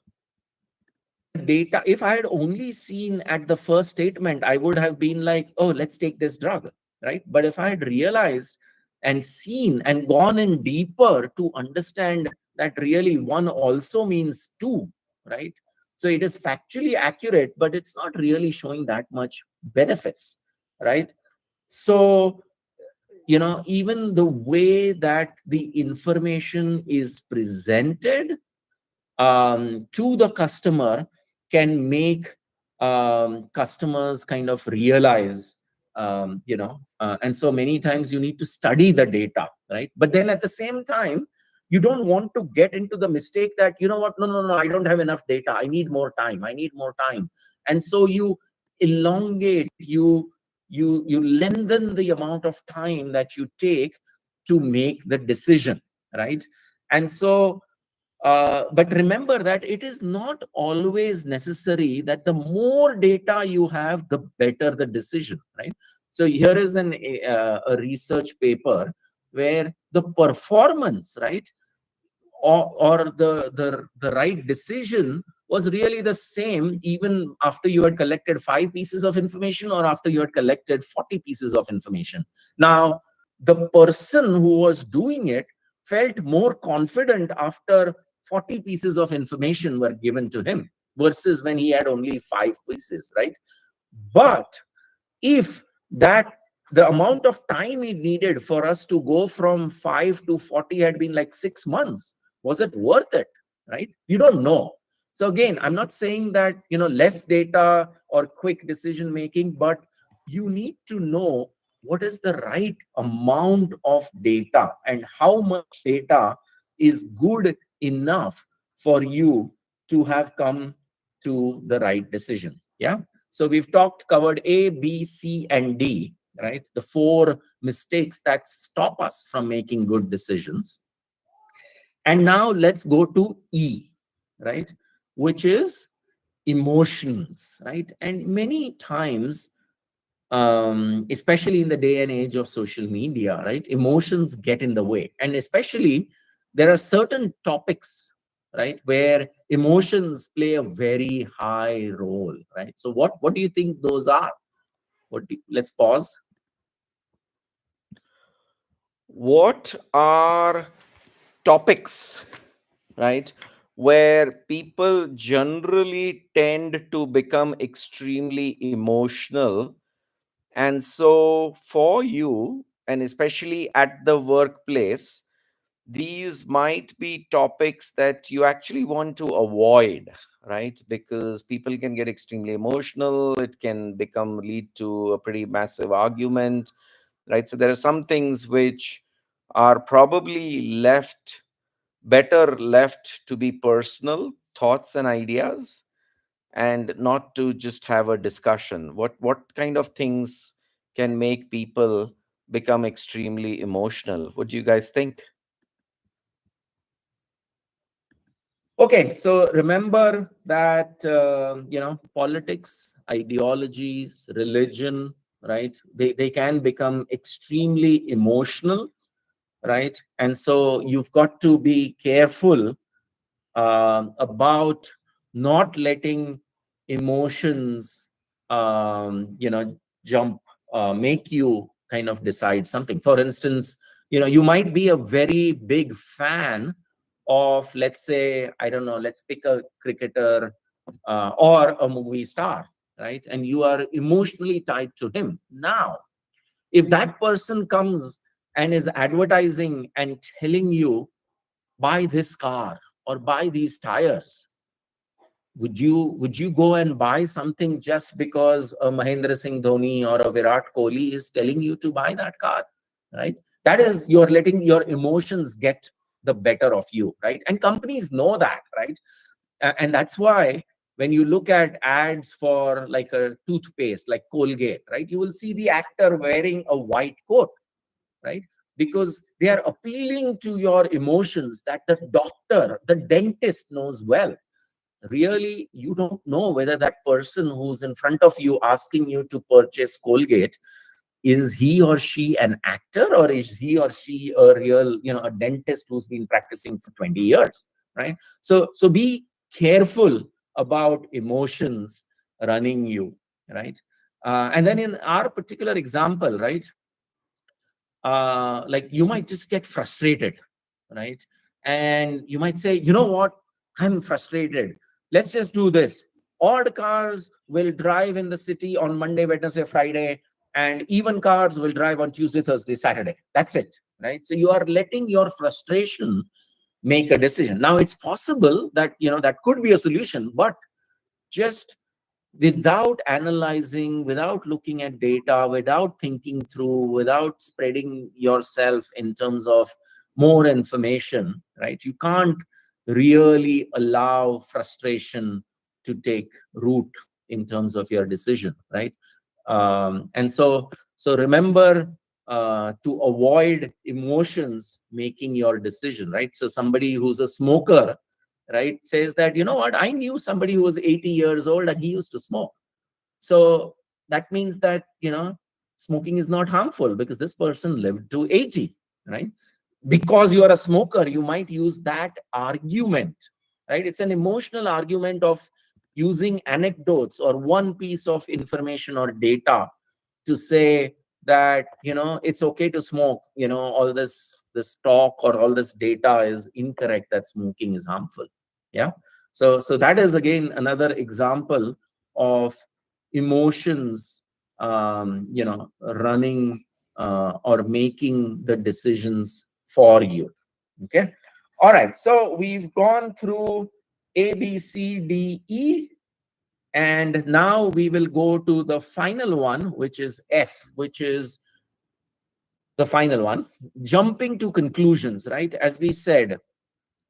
[SPEAKER 2] Data, if I had only seen at the first statement, I would have been like, oh, let's take this drug, right? But if I had realized and seen and gone in deeper to understand that really one also means two, right? So it is factually accurate, but it's not really showing that much benefits, right? So, even the way that the information is presented to the customer can make customers kind of realize, and so many times you need to study the data, right? But then at the same time, you don't want to get into the mistake that, you know what, no, no, no, I don't have enough data. I need more time. And so you elongate, you lengthen the amount of time that you take to make the decision, right? And so but remember that it is not always necessary that the more data you have, the better the decision, right? So here is a research paper where the performance, right, or the right decision was really the same even after you had collected 5 pieces of information or after you had collected 40 pieces of information. Now, the person who was doing it felt more confident after 40 pieces of information were given to him versus when he had only 5 pieces, right? But if that the amount of time it needed for us to go from 5 to 40 had been like 6 months, was it worth it, right? You don't know. So again, I'm not saying that, less data or quick decision making, but you need to know what is the right amount of data and how much data is good enough for you to have come to the right decision. Yeah. So we've covered A, B, C, and D, right? The 4 mistakes that stop us from making good decisions. And now let's go to E, right? Which is emotions, right? And many times, especially in the day and age of social media, right, emotions get in the way. And especially there are certain topics, right, where emotions play a very high role, right? So what do you think those are? Let's pause.
[SPEAKER 1] What are topics, right, where people generally tend to become extremely emotional? And so, for you, and especially at the workplace, these might be topics that you actually want to avoid, right? Because people can get extremely emotional. It can become lead to a pretty massive argument, right? So there are some things which are probably better left to be personal thoughts and ideas, and not to just have a discussion. What kind of things can make people become extremely emotional? What do you guys think?
[SPEAKER 2] Okay, so remember that politics, ideologies, religion, right? They can become extremely emotional, right? And so you've got to be careful about not letting emotions, jump, make you kind of decide something. For instance, you might be a very big fan of, let's say, I don't know, let's pick a cricketer or a movie star, right? And you are emotionally tied to him. Now, if that person comes and is advertising and telling you, buy this car or buy these tires, would you go and buy something just because a Mahendra Singh Dhoni or a Virat Kohli is telling you to buy that car, right? That is, you're letting your emotions get the better of you, right? And companies know that, right? And that's why when you look at ads for like a toothpaste like Colgate, right, you will see the actor wearing a white coat, right? Because they are appealing to your emotions that the doctor, the dentist knows well. Really, you don't know whether that person who's in front of you asking you to purchase Colgate Is he or she an actor, or is he or she a real, a dentist who's been practicing for 20 years, right? So be careful about emotions running you, right? And then in our particular example, right, like you might just get frustrated, right? And you might say, you know what, I'm frustrated, let's just do this. Odd cars will drive in the city on Monday, Wednesday, Friday, and even cars will drive on Tuesday, Thursday, Saturday. That's it, right? So you are letting your frustration make a decision. Now it's possible that that could be a solution, but just without analyzing, without looking at data, without thinking through, without spreading yourself in terms of more information, right? You can't really allow frustration to take root in terms of your decision, right? And so remember, to avoid emotions making your decision, right? So somebody who's a smoker, right, says that, you know what, I knew somebody who was 80 years old and he used to smoke. So that means that, smoking is not harmful because this person lived to 80, right? Because you are a smoker, you might use that argument, right? It's an emotional argument of using anecdotes or one piece of information or data to say that, it's okay to smoke. All this talk or all this data is incorrect, that smoking is harmful. Yeah. So that is again another example of emotions, running, or making the decisions for you. Okay. All right, so we've gone through A, B, C, D, E, and now we will go to the final one, which is F, which is the final one, jumping to conclusions, right? As we said,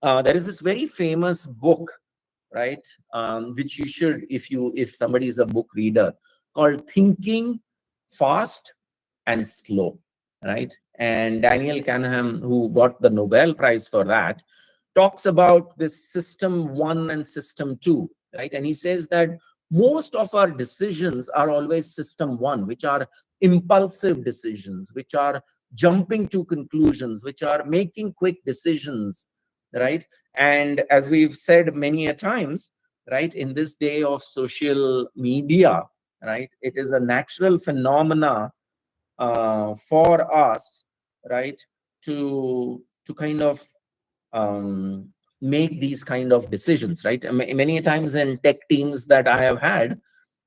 [SPEAKER 2] there is this very famous book, right, which you should, if somebody is a book reader, called Thinking Fast and Slow, right? And Daniel Kahneman, who got the Nobel Prize for that, talks about this system 1 and system 2, right? And he says that most of our decisions are always system 1, which are impulsive decisions, which are jumping to conclusions, which are making quick decisions, right? And as we've said many a times, right, in this day of social media, right, it is a natural phenomena, for us, right, to kind of, um, make these kind of decisions, right? Many times in tech teams that I have had,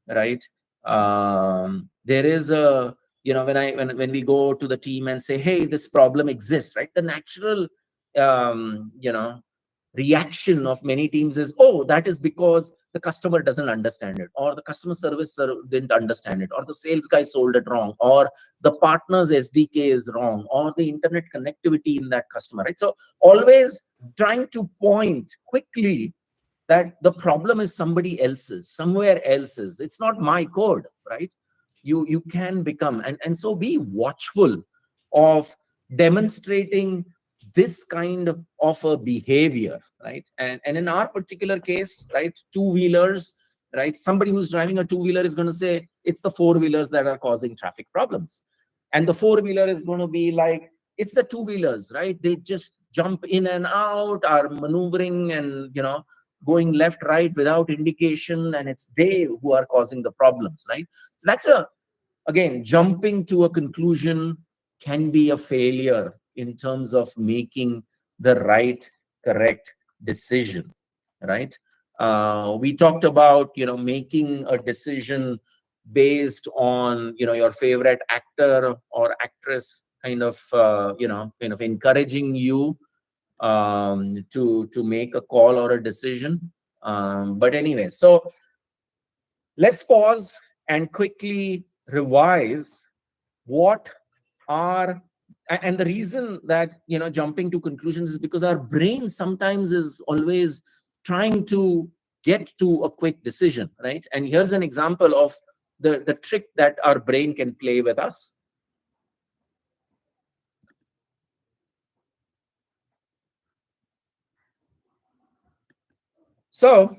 [SPEAKER 2] right, there is a, when we go to the team and say, hey, this problem exists, right, the natural, um, you know reaction of many teams is, oh, that is because the customer doesn't understand it, or the customer service didn't understand it, or the sales guy sold it wrong, or the partner's SDK is wrong, or the internet connectivity in that customer, right? So always trying to point quickly that the problem is somebody else's, somewhere else's, it's not my code, right? You can become, and so be watchful of demonstrating this kind of a behavior, right? And in our particular case, right, two-wheelers, right, somebody who's driving a two-wheeler is going to say it's the four-wheelers that are causing traffic problems, and the four-wheeler is going to be like, it's the two-wheelers, right, they just jump in and out, are maneuvering and going left, right without indication, and it's they who are causing the problems, right? So that's again, jumping to a conclusion can be a failure in terms of making the right, correct decision, right? We talked about, making a decision based on, your favorite actor or actress kind of, encouraging you, to make a call or a decision. But anyway, so let's pause and quickly revise what are, and the reason that jumping to conclusions is because our brain sometimes is always trying to get to a quick decision, right? And here's an example of the trick that our brain can play with us. So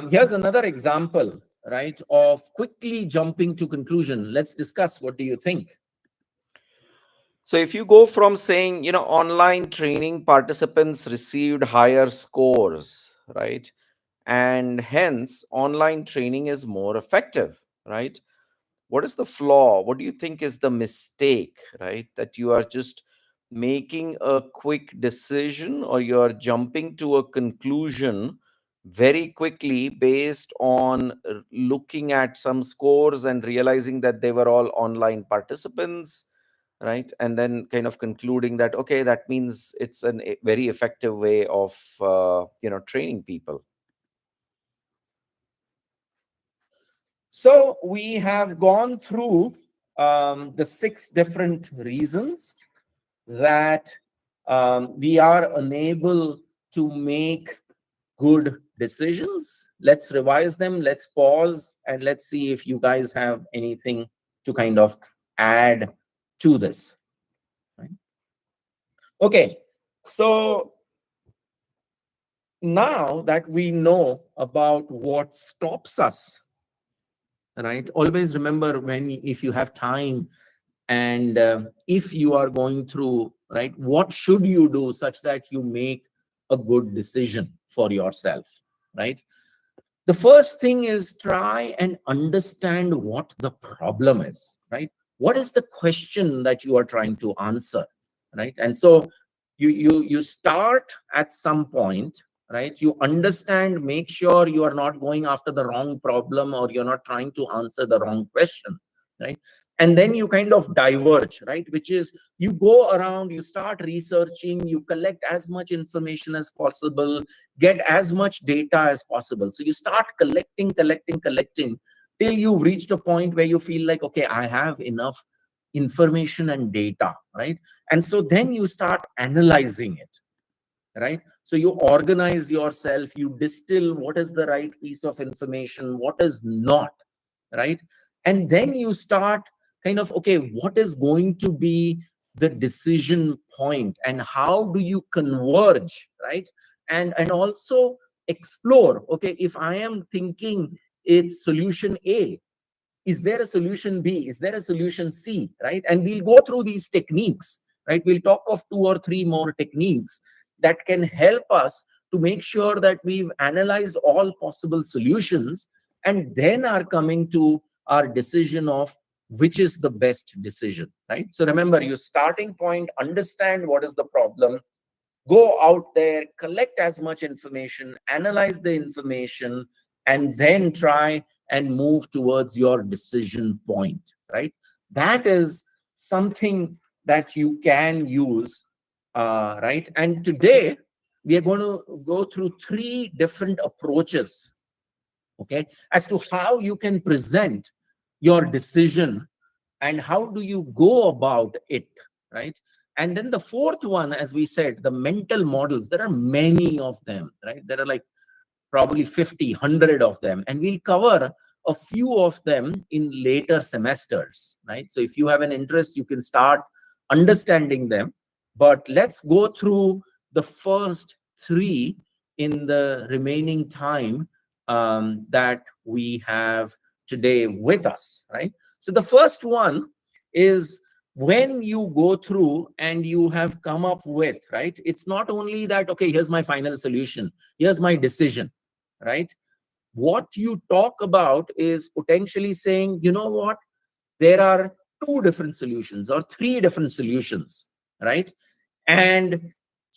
[SPEAKER 2] here's another example, right, of quickly jumping to conclusion. Let's discuss. What do you think?
[SPEAKER 1] So if you go from saying, online training participants received higher scores, right? And hence online training is more effective, right? What is the flaw? What do you think is the mistake, right? That you are just making a quick decision, or you're jumping to a conclusion very quickly based on looking at some scores and realizing that they were all online participants, right? And then kind of concluding that, okay, that means it's a very effective way of training people.
[SPEAKER 2] So we have gone through the six different reasons that we are unable to make good decisions. Let's revise them. Let's pause and let's see if you guys have anything to kind of add to this. Right? Okay. So now that we know about what stops us, right? Always remember, when if you have time, and if you are going through, right, what should you do such that you make a good decision for yourself, right? The first thing is, try and understand what the problem is, right? What is the question that you are trying to answer, right? And so you start at some point, right? You understand, make sure you are not going after the wrong problem, or you're not trying to answer the wrong question, right? And then you kind of diverge, right? Which is, you go around, you start researching, you collect as much information as possible, get as much data as possible. So you start collecting till you've reached a point where you feel like, okay, I have enough information and data, right? And so then you start analyzing it, right? So you organize yourself, you distill what is the right piece of information, what is not, right? And then you start kind of, okay, what is going to be the decision point, and how do you converge, right? And also explore, okay, if I am thinking it's solution A, is there a solution B? Is there a solution C? Right? And we'll go through these techniques, right? We'll talk of two or three more techniques that can help us to make sure that we've analyzed all possible solutions, and then are coming to our decision of which is the best decision, right? So remember, your starting point, understand what is the problem, go out there, collect as much information, analyze the information, and then try and move towards your decision point, right? That is something that you can use, right? And today we are going to go through three different approaches, okay, as to how you can present your decision and how do you go about it, right? And then the fourth one, as we said, the mental models. There are many of them, right? There are like probably 50, 100 of them, and we'll cover a few of them in later semesters, right? So if you have an interest, you can start understanding them, but let's go through the first three in the remaining time that we have today with us, right? So the first one is, when you go through and you have come up with, right, it's not only that, okay, here's my final solution, here's my decision, right? What you talk about is potentially saying, you know what, there are two different solutions or three different solutions, right? And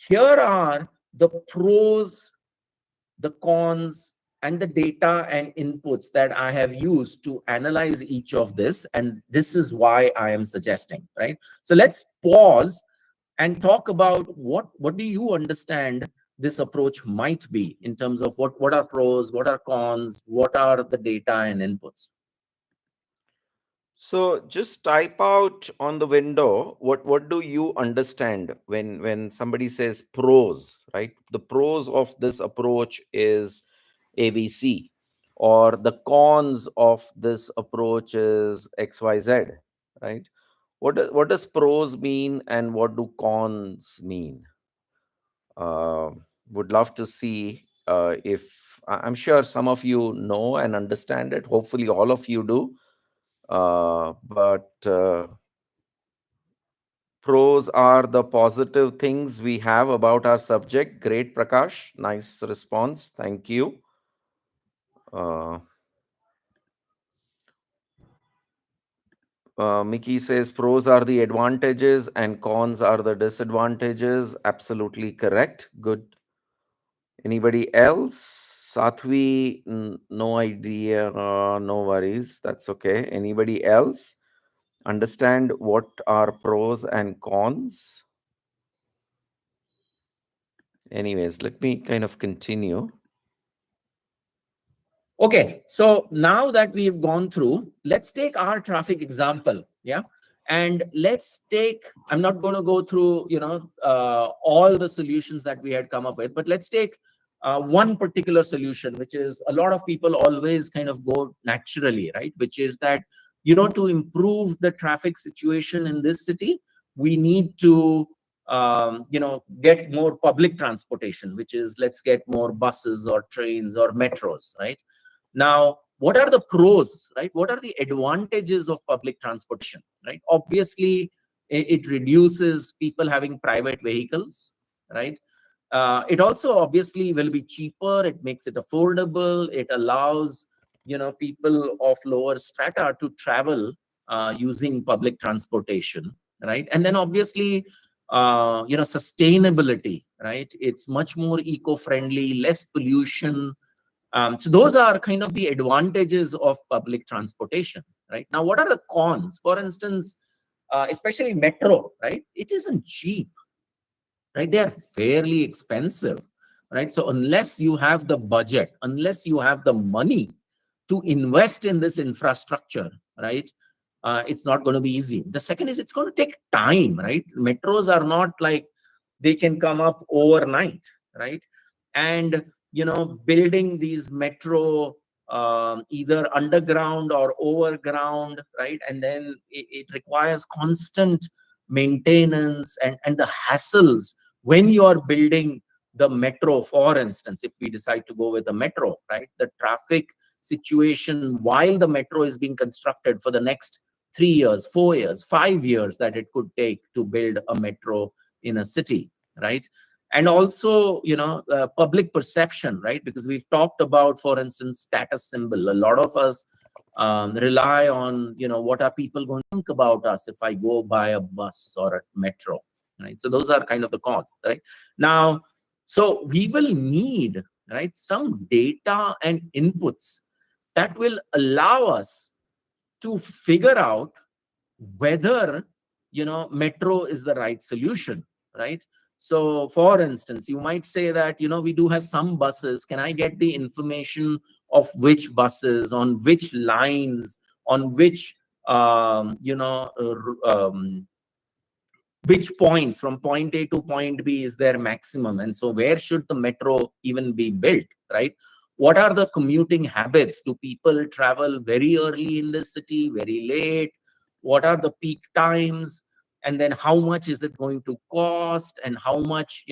[SPEAKER 2] here are the pros, the cons, and the data and inputs that I have used to analyze each of this. And this is why I am suggesting, right? So let's pause and talk about what do you understand this approach might be, in terms of what are pros, what are cons, what are the data and inputs.
[SPEAKER 1] So just type out on the window, what do you understand when somebody says pros, right? The pros of this approach is ABC, or the cons of this approach is XYZ, right? What does pros mean and what do cons mean? Would love to see if I'm sure some of you know and understand it. Hopefully, all of you do. But pros are the positive things we have about our subject. Great, Prakash. Nice response. Thank you. Uh, Mickey says pros are the advantages and cons are the disadvantages. Absolutely correct. Good. Anybody else? Sathvi, no idea. No worries. That's okay. Anybody else understand what are pros and cons? Anyways, let me kind of continue.
[SPEAKER 2] Okay, so now that we've gone through, let's take our traffic example. Yeah. And let's take, I'm not going to go through, all the solutions that we had come up with, but let's take one particular solution, which is a lot of people always kind of go naturally, right? Which is that, to improve the traffic situation in this city, we need to, get more public transportation, which is let's get more buses or trains or metros, right? Now, what are the pros, right? What are the advantages of public transportation, right? Obviously, it reduces people having private vehicles, right? It also obviously will be cheaper. It makes it affordable. It allows, people of lower strata to travel using public transportation, right? And then obviously, sustainability, right? It's much more eco-friendly, less pollution, so those are kind of the advantages of public transportation, right? Now, what are the cons? For instance, especially metro, right? It isn't cheap, right? They are fairly expensive, right? So unless you have the budget, unless you have the money to invest in this infrastructure, right? It's not going to be easy. The second is it's going to take time, right? Metros are not like they can come up overnight, right? And building these metro either underground or overground, right? And then it requires constant maintenance and the hassles when you are building the metro. For instance, if we decide to go with the metro, right, the traffic situation while the metro is being constructed for the next 3 years, 4 years, 5 years that it could take to build a metro in a city, right? And also, public perception, right? Because we've talked about, for instance, status symbol. A lot of us rely on, what are people going to think about us if I go by a bus or a metro, right? So those are kind of the cons, right? Now, so we will need, right, some data and inputs that will allow us to figure out whether metro is the right solution, right? So for instance, you might say that we do have some buses. Can I get the information of which buses on which lines, on which which points from point A to point B is their maximum, and so where should the metro even be built, right? What are the commuting habits? Do people travel very early in the city, very late? What are the peak times? And then how much is it going to cost, and how much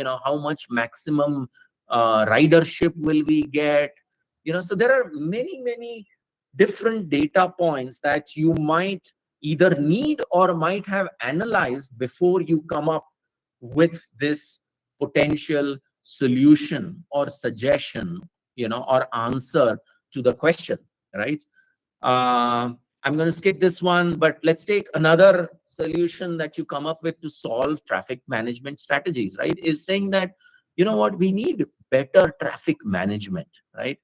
[SPEAKER 2] maximum ridership will we get? So there are many different data points that you might either need or might have analyzed before you come up with this potential solution or suggestion, or answer to the question, right? I'm going to skip this one, but let's take another solution that you come up with to solve traffic management strategies, right? Is saying that, what, we need better traffic management, right?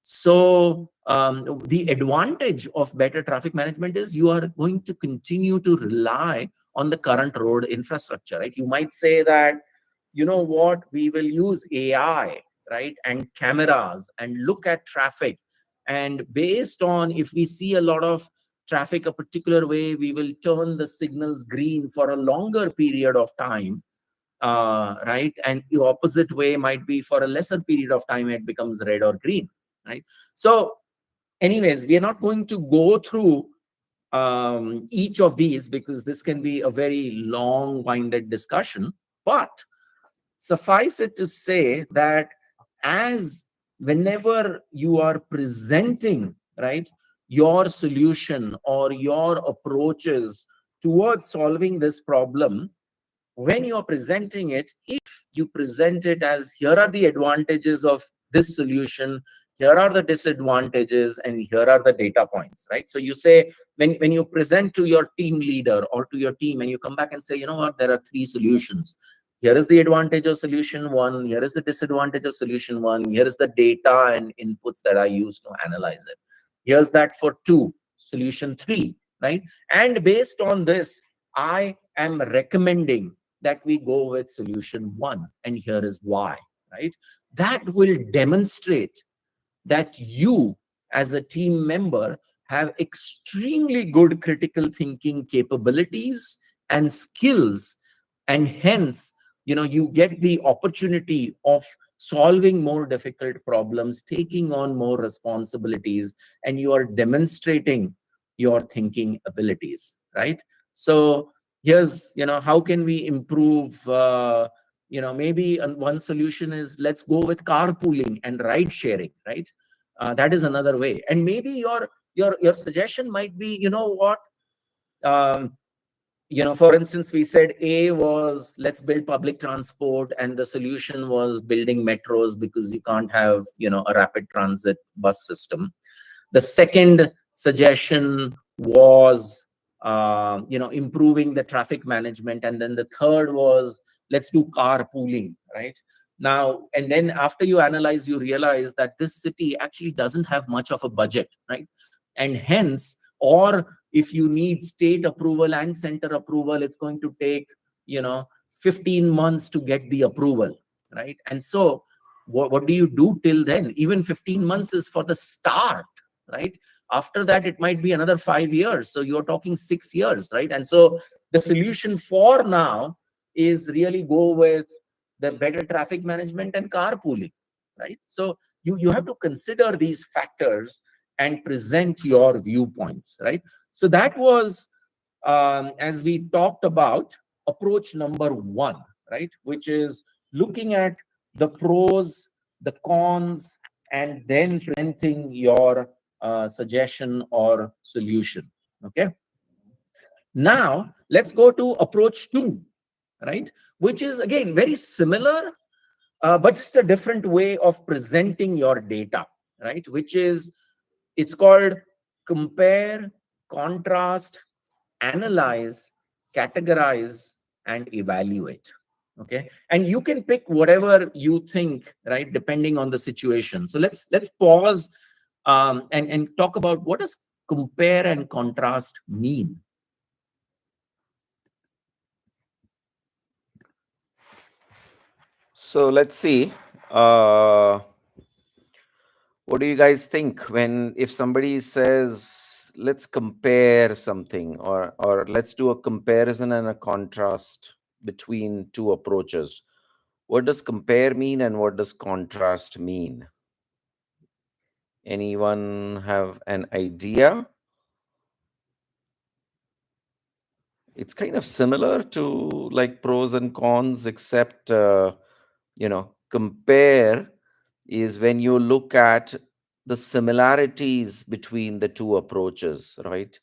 [SPEAKER 2] So the advantage of better traffic management is you are going to continue to rely on the current road infrastructure, right? You might say that, what, we will use AI, right, and cameras and look at traffic. And based on if we see a lot of traffic a particular way, we will turn the signals green for a longer period of time, right? And the opposite way might be for a lesser period of time, it becomes red or green, right? So anyways, we are not going to go through each of these because this can be a very long-winded discussion, but suffice it to say that as whenever you are presenting, right, your solution or your approaches towards solving this problem, when you're presenting it, if you present it as here are the advantages of this solution, here are the disadvantages, and here are the data points, right? So you say, when you present to your team leader or to your team, and you come back and say, you know what, there are three solutions. Here is the advantage of solution one, here is the disadvantage of solution one, here is the data and inputs that I use to analyze it. Here's that for two, solution three, right? And based on this, I am recommending that we go with solution one, and here is why, right? That will demonstrate that you, as a team member, have extremely good critical thinking capabilities and skills, and hence, you get the opportunity of solving more difficult problems, taking on more responsibilities, and you are demonstrating your thinking abilities, right? So here's, how can we improve, maybe one solution is, let's go with carpooling and ride sharing, right? That is another way. And maybe your suggestion might be, what, um, for instance, we said A was, let's build public transport, and the solution was building metros because you can't have, a rapid transit bus system. The second suggestion was, improving the traffic management. And then the third was, let's do carpooling, right? Now, and then after you analyze, you realize that this city actually doesn't have much of a budget, right? And hence, or if you need state approval and center approval, it's going to take, 15 months to get the approval, right? And so what do you do till then? Even 15 months is for the start, right? After that, it might be another 5 years. So you're talking 6 years, right? And so the solution for now is really go with the better traffic management and carpooling, right? So you have to consider these factors and present your viewpoints, right? So that was, as we talked about, approach number one, right? Which is looking at the pros, the cons, and then presenting your suggestion or solution. Okay. Now let's go to approach two, right? Which is again very similar, but just a different way of presenting your data, right? Which is, it's called compare, contrast, analyze, categorize, and evaluate. Okay. And you can pick whatever you think, right, depending on the situation. So let's pause, and talk about, what does compare and contrast mean?
[SPEAKER 1] So let's see. Uh, what do you guys think when, if somebody says let's compare something, or let's do a comparison and a contrast between two approaches? What does compare mean and what does contrast mean? Anyone have an idea? It's kind of similar to like pros and cons, except compare is when you look at the similarities between the two approaches, right?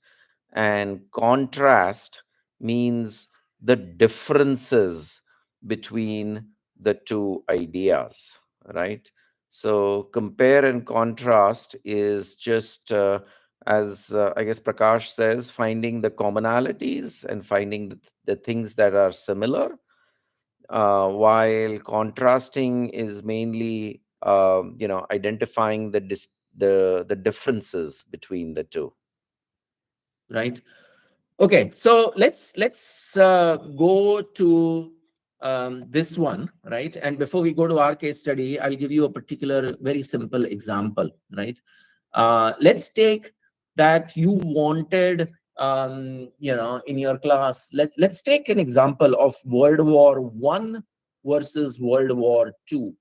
[SPEAKER 1] And contrast means the differences between the two ideas, right? So compare and contrast is just, as I guess Prakash says, finding the commonalities and finding the things that are similar, while contrasting is mainly, identifying the differences between the two.
[SPEAKER 2] Right. Okay, so let's go to this one, right? And before we go to our case study, I'll give you a particular very simple example, right? Let's take that you wanted, in your class. Let's take an example of World War I versus World War II,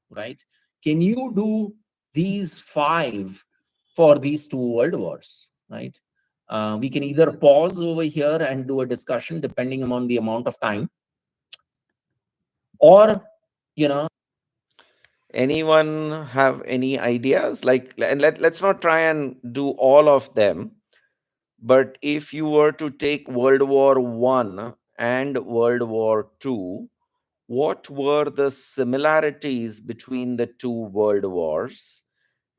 [SPEAKER 2] right? Can you do these five for these two world wars, right? We can either pause over here and do a discussion depending on the amount of time, or, you know,
[SPEAKER 1] Anyone have any ideas? Like, and let's not try and do all of them. But if you were to take World War One and World War Two, what were the similarities between the two world wars,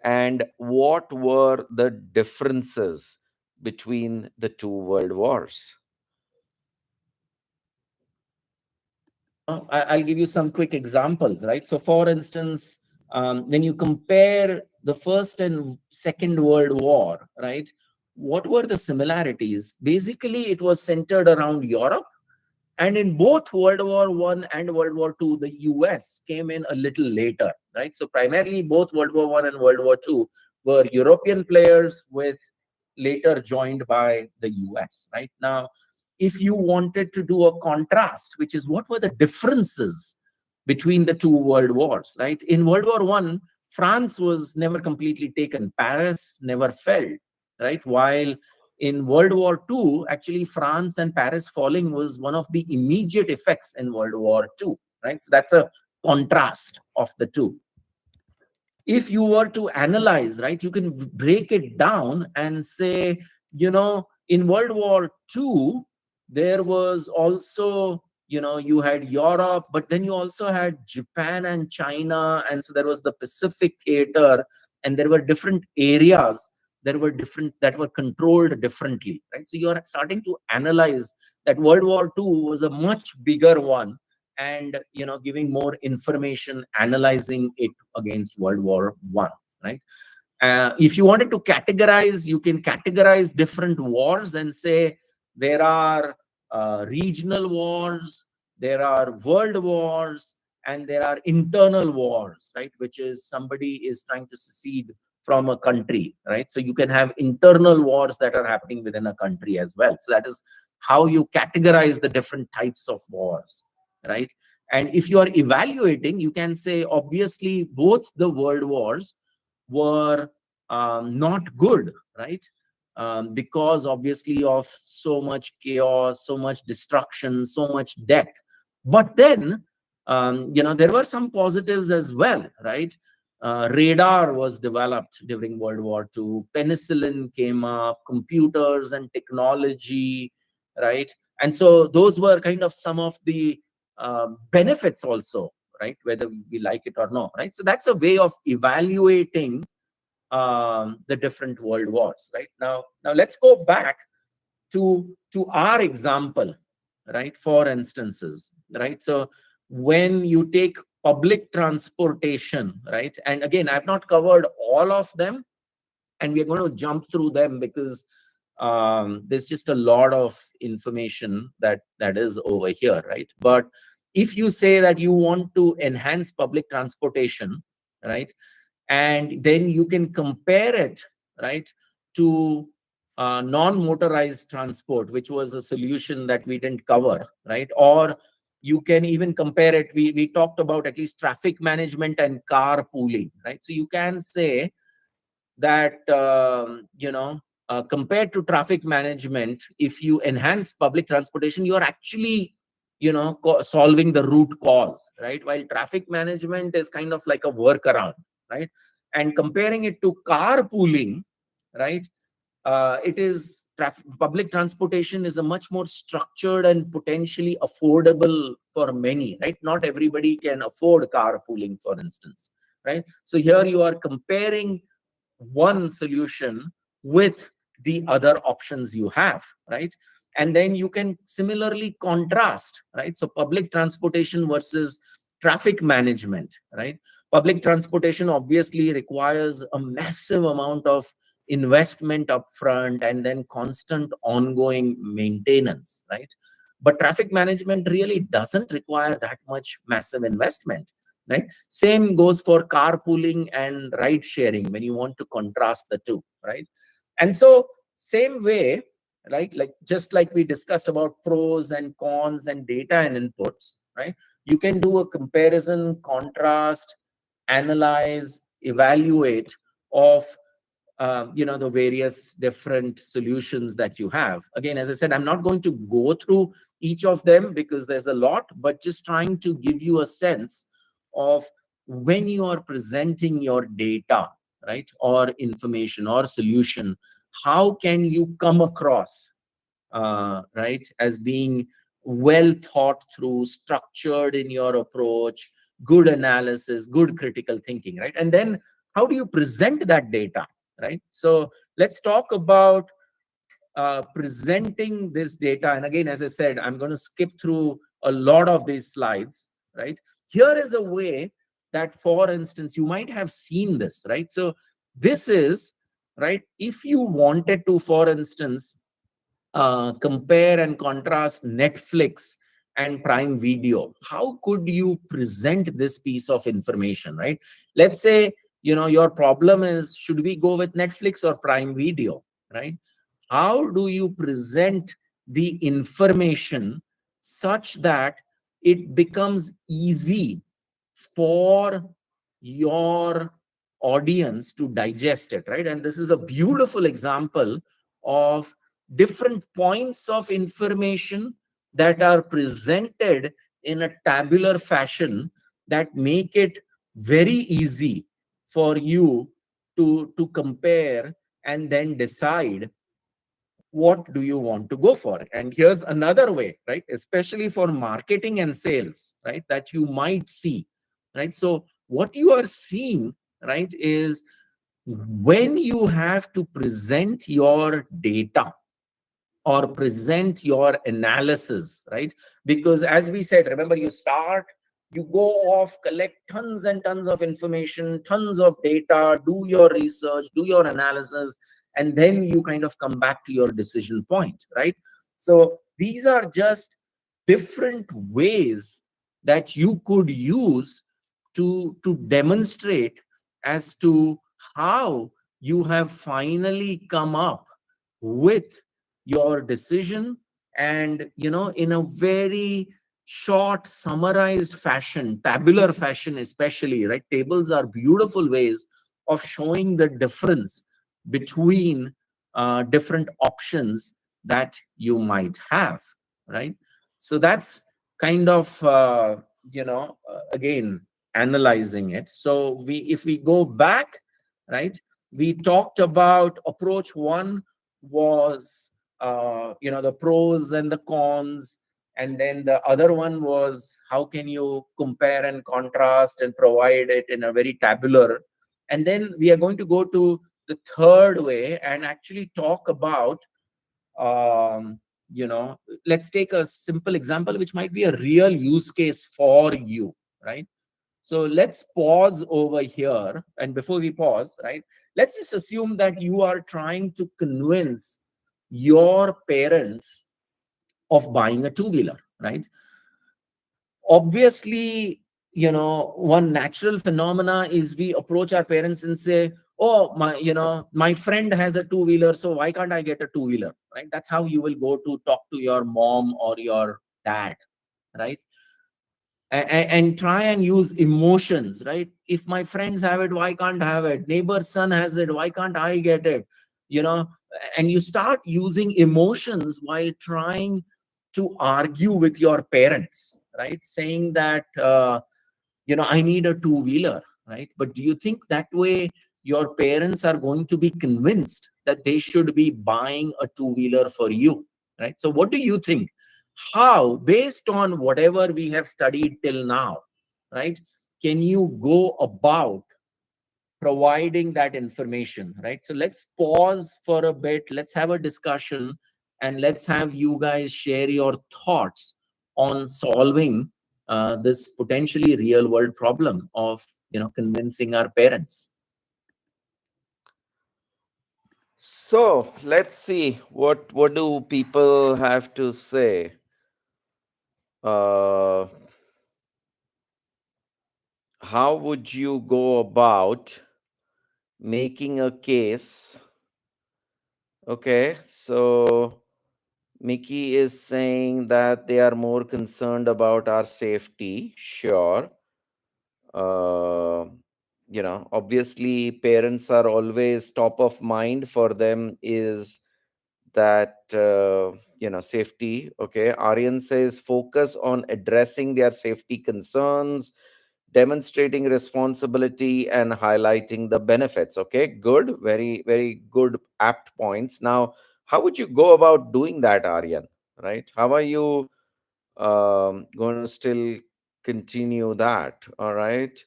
[SPEAKER 1] and what were the differences between the two world wars?
[SPEAKER 2] I'll give you some quick examples, right? So, for instance, when you compare the First and Second World War, right, what were the similarities? Basically, it was centered around Europe. And in both World War One and World War Two, the US came in a little later, right? So primarily, both World War One and World War Two were European players, with later joined by the US, right? Now, if you wanted to do a contrast, which is what were the differences between the two world wars, right? In World War One, France was never completely taken. Paris never fell, right? While in World War Two, actually, France and Paris falling was one of the immediate effects in World War Two, right? So that's a contrast of the two. If you were to analyze, right, you can break it down and say, in World War Two, there was also, you had Europe, but then you also had Japan and China. And so there was the Pacific theater, and there were different areas that were controlled differently, right? So you are starting to analyze that World War Two was a much bigger one, and giving more information, analyzing it against World War One, right? If you wanted to categorize, you can categorize different wars and say there are regional wars, there are world wars, and there are internal wars, right? Which is somebody is trying to secede from a country, right? So you can have internal wars that are happening within a country as well. So that is how you categorize the different types of wars, right? And if you are evaluating, you can say obviously both the world wars were not good, right? Because obviously of so much chaos, so much destruction, so much death. But then, there were some positives as well, right? Radar was developed during World War II. Penicillin came up, computers and technology, right? And so those were kind of some of the benefits also, right? Whether we like it or not, right? So that's a way of evaluating the different world wars, right? Now let's go back to our example, right? For instances, right? So when you take public transportation, right? And again, I've not covered all of them, and we're going to jump through them because there's just a lot of information that is over here, right? But if you say that you want to enhance public transportation, right, and then you can compare it, right, to non-motorized transport, which was a solution that we didn't cover, right? Or you can even compare it, we talked about at least traffic management and carpooling, right? So you can say that compared to traffic management, if you enhance public transportation, you are actually solving the root cause, right? While traffic management is kind of like a workaround, right? And comparing it to carpooling, right, it is public transportation is a much more structured and potentially affordable for many, right? Not everybody can afford carpooling, for instance, right? So here you are comparing one solution with the other options you have, right? And then you can similarly contrast, right? So public transportation versus traffic management, right? Public transportation obviously requires a massive amount of investment upfront and then constant ongoing maintenance, right? But traffic management really doesn't require that much massive investment, right? Same goes for carpooling and ride sharing when you want to contrast the two, right? And so same way, right, like just like we discussed about pros and cons and data and inputs, right? You can do a comparison, contrast, analyze, evaluate of the various different solutions that you have. Again, as I said, I'm not going to go through each of them because there's a lot, but just trying to give you a sense of when you are presenting your data, right, or information or solution, how can you come across, right, as being well thought through, structured in your approach, good analysis, good critical thinking, right? And then how do you present that data, right? So let's talk about presenting this data. And again, as I said, I'm going to skip through a lot of these slides, right? Here is a way that, for instance, you might have seen this, right? So this is, right, if you wanted to, for instance, compare and contrast Netflix and Prime Video, how could you present this piece of information, right? Let's say, your problem is, should we go with Netflix or Prime Video, right? How do you present the information such that it becomes easy for your audience to digest it, right? And this is a beautiful example of different points of information that are presented in a tabular fashion that make it very easy for you to compare and then decide what do you want to go for. And here's another way, right, especially for marketing and sales, right, that you might see, right? So what you are seeing, right, is when you have to present your data or present your analysis, right? Because as we said, remember, you go off, collect tons and tons of information, tons of data, do your research, do your analysis, and then you kind of come back to your decision point, right? So these are just different ways that you could use to demonstrate as to how you have finally come up with your decision, and in a very short, summarized fashion, tabular fashion especially, right? Tables are beautiful ways of showing the difference between different options that you might have, right? So that's kind of again, analyzing it. So if we go back, right, we talked about approach one was the pros and the cons, and then the other one was how can you compare and contrast and provide it in a very tabular. And then we are going to go to the third way and actually talk about, um, let's take a simple example which might be a real use case for you, right? So let's pause over here. And before we pause, right, let's just assume that you are trying to convince your parents of buying a two-wheeler, right? Obviously, one natural phenomena is we approach our parents and say, oh, my friend has a two-wheeler, so why can't I get a two-wheeler, right? That's how you will go to talk to your mom or your dad, right? And try and use emotions, right? If my friends have it, why can't I have it? Neighbor's son has it, why can't I get it? you know and you start using emotions while trying to argue with your parents, right? Saying that I need a two-wheeler, right? But do you think that way your parents are going to be convinced that they should be buying a two-wheeler for you, right? So what do you think? How, based on whatever we have studied till now, right, can you go about providing that information, right? So let's pause for a bit, let's have a discussion, and let's have you guys share your thoughts on solving this potentially real world problem of convincing our parents.
[SPEAKER 1] So let's see what do people have to say. Uh, how would you go about making a case? Okay, so Mickey is saying that they are more concerned about our safety. Sure. Uh, obviously, parents are always top of mind for them is that, safety. Okay. Aryan says focus on addressing their safety concerns. demonstrating responsibility and highlighting the benefits. Okay, good, very, very good, apt points. Now, how would you go about doing that, Aryan? Right? How are you going to still continue that? All right.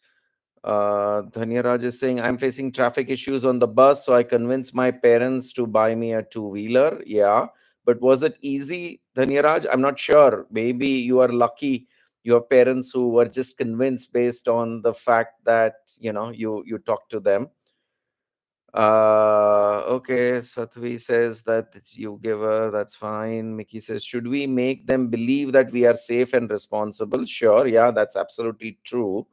[SPEAKER 1] Dhanyaraj is saying, I'm facing traffic issues on the bus, so I convinced my parents to buy me a two-wheeler. Yeah. But was it easy, Dhanyaraj? I'm not sure. Maybe you are lucky. You have parents who were just convinced based on the fact that, you talk to them. Okay, Satvi says that you give her, that's fine. Mickey says, should we make them believe that we are safe and responsible? Sure, yeah, that's absolutely true,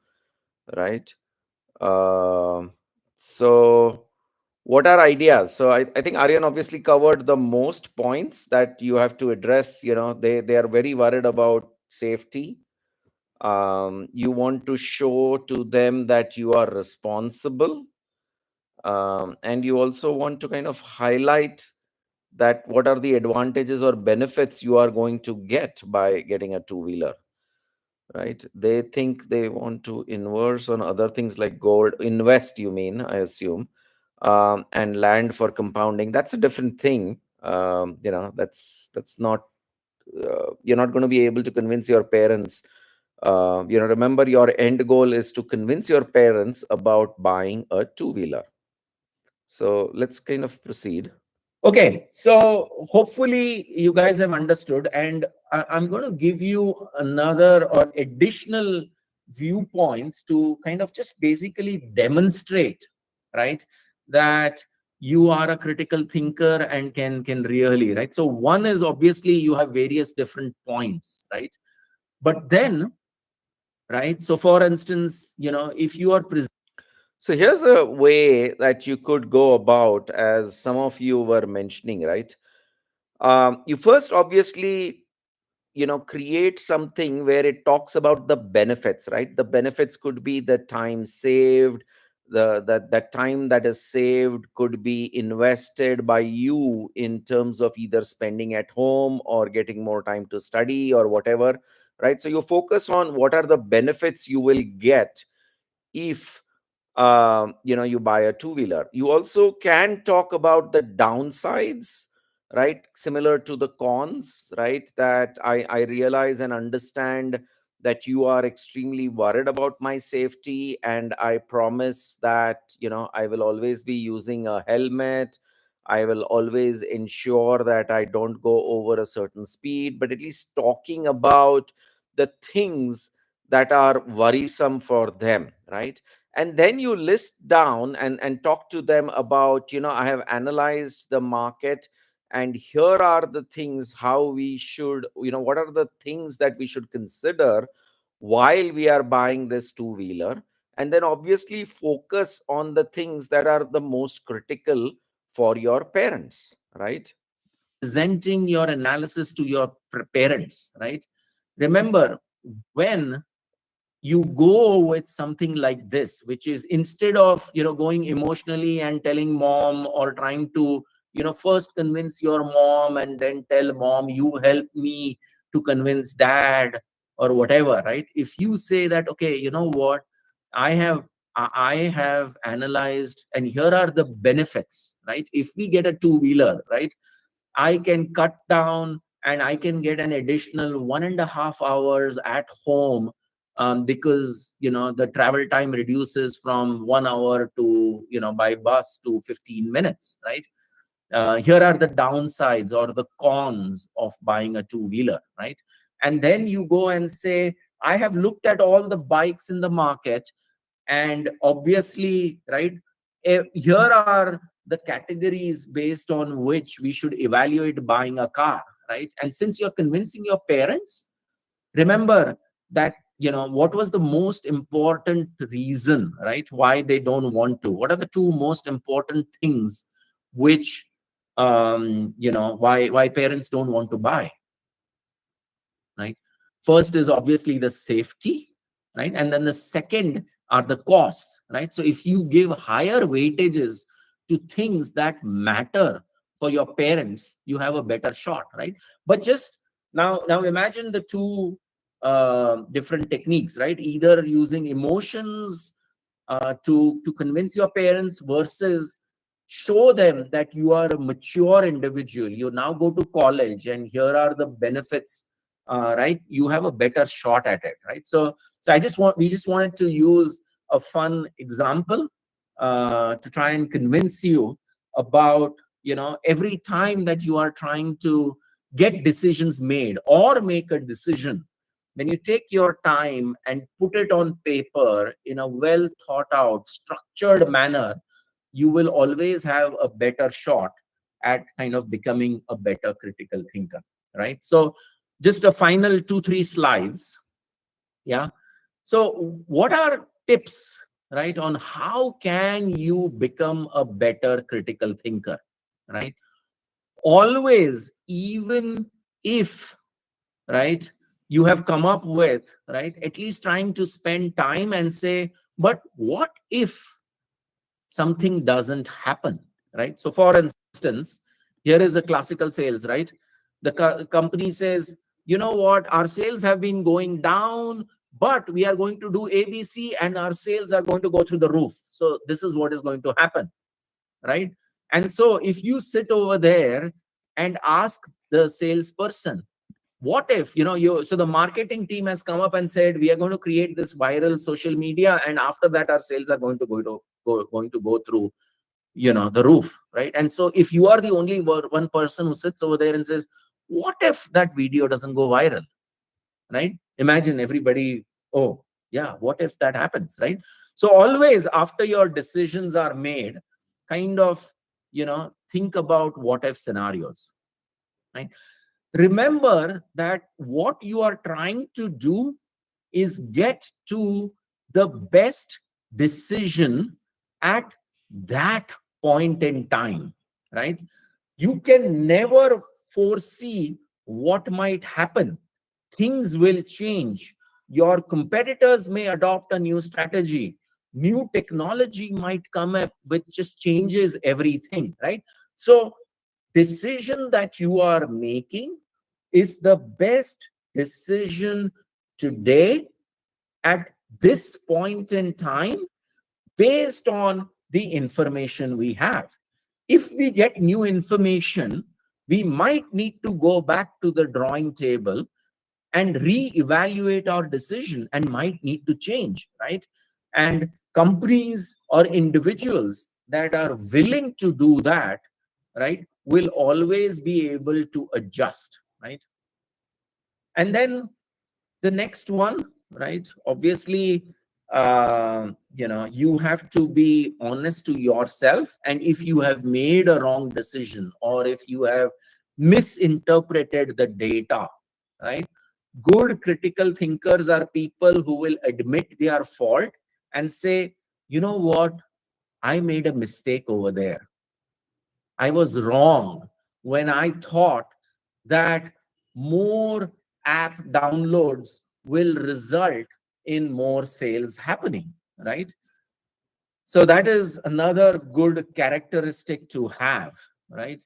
[SPEAKER 1] right? Um so what are ideas? So I think Aryan obviously covered the most points that you have to address. They are very worried about safety. You want to show to them that you are responsible, and you also want to kind of highlight that what are the advantages or benefits you are going to get by getting a two-wheeler, right? They think they want to invest on other things like gold. Invest, you mean, I assume, and land for compounding. That's a different thing. That's not. You're not going to be able to convince your parents. Remember, your end goal is to convince your parents about buying a two-wheeler. So let's kind of proceed.
[SPEAKER 2] Okay, so hopefully you guys have understood, and I'm going to give you another or additional viewpoints to kind of just basically demonstrate, right, that you are a critical thinker and can really, right. So one is obviously you have various different points, right, but then, right. So for instance, if you are
[SPEAKER 1] So here's a way that you could go about, as some of you were mentioning, right? You first obviously, create something where it talks about the benefits, right? The benefits could be the time saved. That time that is saved could be invested by you in terms of either spending at home or getting more time to study or whatever, right? So you focus on what are the benefits you will get if you buy a two-wheeler. You also can talk about the downsides, right? Similar to the cons, right? That I realize and understand that you are extremely worried about my safety, and I promise that I will always be using a helmet. I will always ensure that I don't go over a certain speed. But at least talking about the things that are worrisome for them, right? And then you list down and talk to them about, I have analyzed the market, and here are the things how we should, what are the things that we should consider while we are buying this two wheeler. And then obviously focus on the things that are the most critical for your parents, right?
[SPEAKER 2] presenting your analysis to your parents, right? Remember, when you go with something like this, which is instead of going emotionally and telling mom, or trying to first convince your mom and then tell mom you help me to convince dad or whatever, right? If you say that, okay, you know what, I have analyzed, and here are the benefits, right? If we get a two wheeler, right, I can cut down and I can get an additional 1.5 hours at home, because the travel time reduces from 1 hour to by bus to 15 minutes, right? Here are the downsides or the cons of buying a two wheeler, right? And then you go and say, I have looked at all the bikes in the market, and obviously, right, here are the categories based on which we should evaluate buying a car, right? And since you're convincing your parents, remember that what was the most important reason, right, why they don't want to, what are the two most important things which why parents don't want to buy, right? First is obviously the safety, right? And then the second are the costs, right? So if you give higher weightages to things that matter for your parents, you have a better shot, right? But just now imagine the two different techniques, right? Either using emotions to convince your parents versus show them that you are a mature individual. You now go to college and here are the benefits, right? You have a better shot at it, right? So we just wanted to use a fun example to try and convince you about, every time that you are trying to get decisions made or make a decision, when you take your time and put it on paper in a well thought out, structured manner, you will always have a better shot at kind of becoming a better critical thinker, right? So, just a final 2, 3 slides. Yeah. So, what are tips, right, on how can you become a better critical thinker, right? Always, even if, right, you have come up with, right, at least trying to spend time and say, but what if something doesn't happen, right? So for instance, here is a classical sales, right? The company says, you know what, our sales have been going down, but we are going to do ABC and our sales are going to go through the roof. So this is what is going to happen, right? And so if you sit over there and ask the salesperson, what if, so the marketing team has come up and said, we are going to create this viral social media, and after that our sales are going to go through, the roof, right? And so if you are the only one person who sits over there and says, what if that video doesn't go viral, right? Imagine everybody, oh yeah, what if that happens, right? So always after your decisions are made, kind of, think about what if scenarios, right? Remember that what you are trying to do is get to the best decision at that point in time, right? You can never foresee what might happen. Things will change. Your competitors may adopt a new strategy. New technology might come up which just changes everything, right? So decision that you are making is the best decision today at this point in time based on the information we have. If we get new information, we might need to go back to the drawing table and re-evaluate our decision and might need to change, right? And companies or individuals that are willing to do that, right, will always be able to adjust, right? And then the next one, right, obviously, you have to be honest to yourself, and if you have made a wrong decision or if you have misinterpreted the data, right, good critical thinkers are people who will admit their fault and say, you know what, I made a mistake over there. I was wrong when I thought that more app downloads will result in more sales happening, right? So that is another good characteristic to have, right?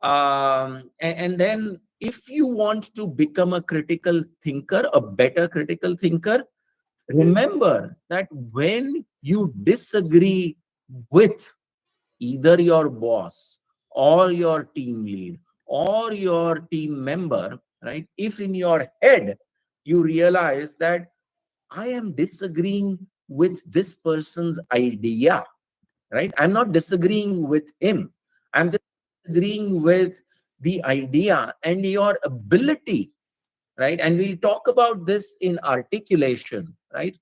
[SPEAKER 2] And then if you want to become a critical thinker, a better critical thinker, remember that when you disagree with either your boss or your team lead or your team member, right? If in your head you realize that I am disagreeing with this person's idea, right? I'm not disagreeing with him. I'm just disagreeing with the idea and your ability, right? And we'll talk about this in articulation, right?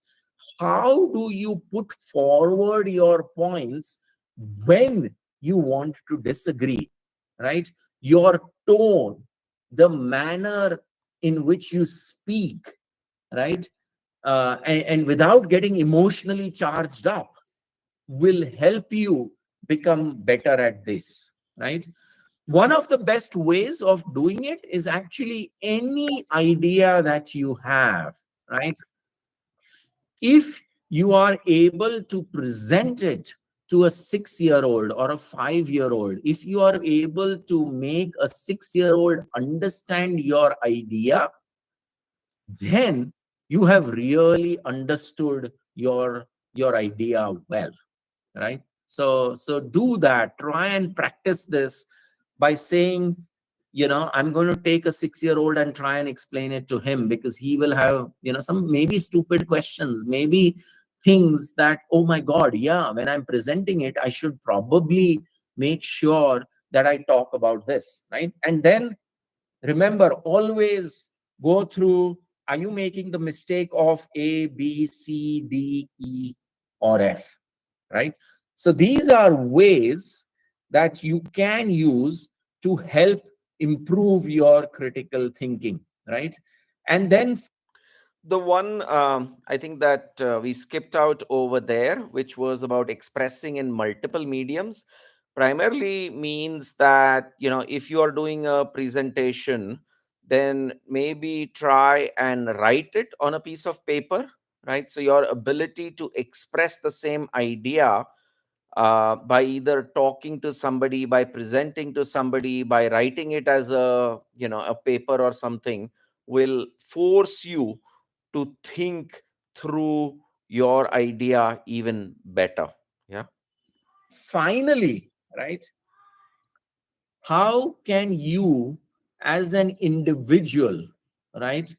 [SPEAKER 2] How do you put forward your points when you want to disagree, right? Your tone, the manner in which you speak, right? And without getting emotionally charged up will help you become better at this, right? One of the best ways of doing it is actually any idea that you have, right? If you are able to present it to a 6-year old or a 5-year old, if you are able to make a 6-year old understand your idea, then you have really understood your idea well, right? So do that, try and practice this by saying, I'm going to take a 6-year old and try and explain it to him, because he will have, some maybe stupid questions, maybe things that, oh my god, yeah, when I'm presenting it, I should probably make sure that I talk about this, right? And then remember, always go through, are you making the mistake of A, B, C, D, E, or F, right? So these are ways that you can use to help improve your critical thinking, right? And then
[SPEAKER 1] The one I think that we skipped out over there, which was about expressing in multiple mediums, primarily means that, if you are doing a presentation, then maybe try and write it on a piece of paper, right? So your ability to express the same idea by either talking to somebody, by presenting to somebody, by writing it as a paper or something, will force you to think through your idea even better. Yeah.
[SPEAKER 2] finally, right, how can you as an individual, right,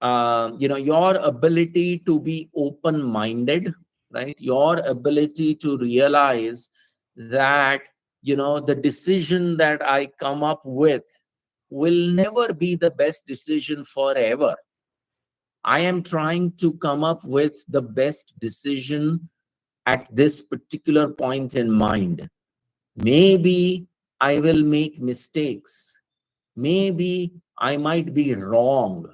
[SPEAKER 2] your ability to be open minded, right, your ability to realize that, the decision that I come up with will never be the best decision forever. I am trying to come up with the best decision at this particular point in mind. Maybe I will make mistakes, maybe I might be wrong,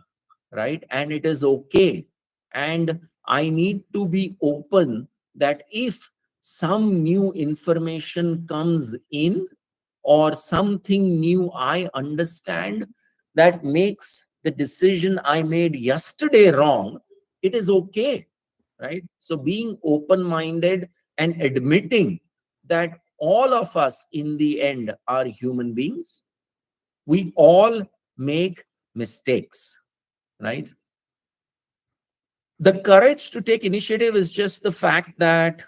[SPEAKER 2] right? And it is okay. And I need to be open that if some new information comes in, or something new I understand that makes the decision I made yesterday wrong, it is okay, right? So being open minded and admitting that all of us in the end are human beings, we all make mistakes, right? The courage to take initiative is just the fact that,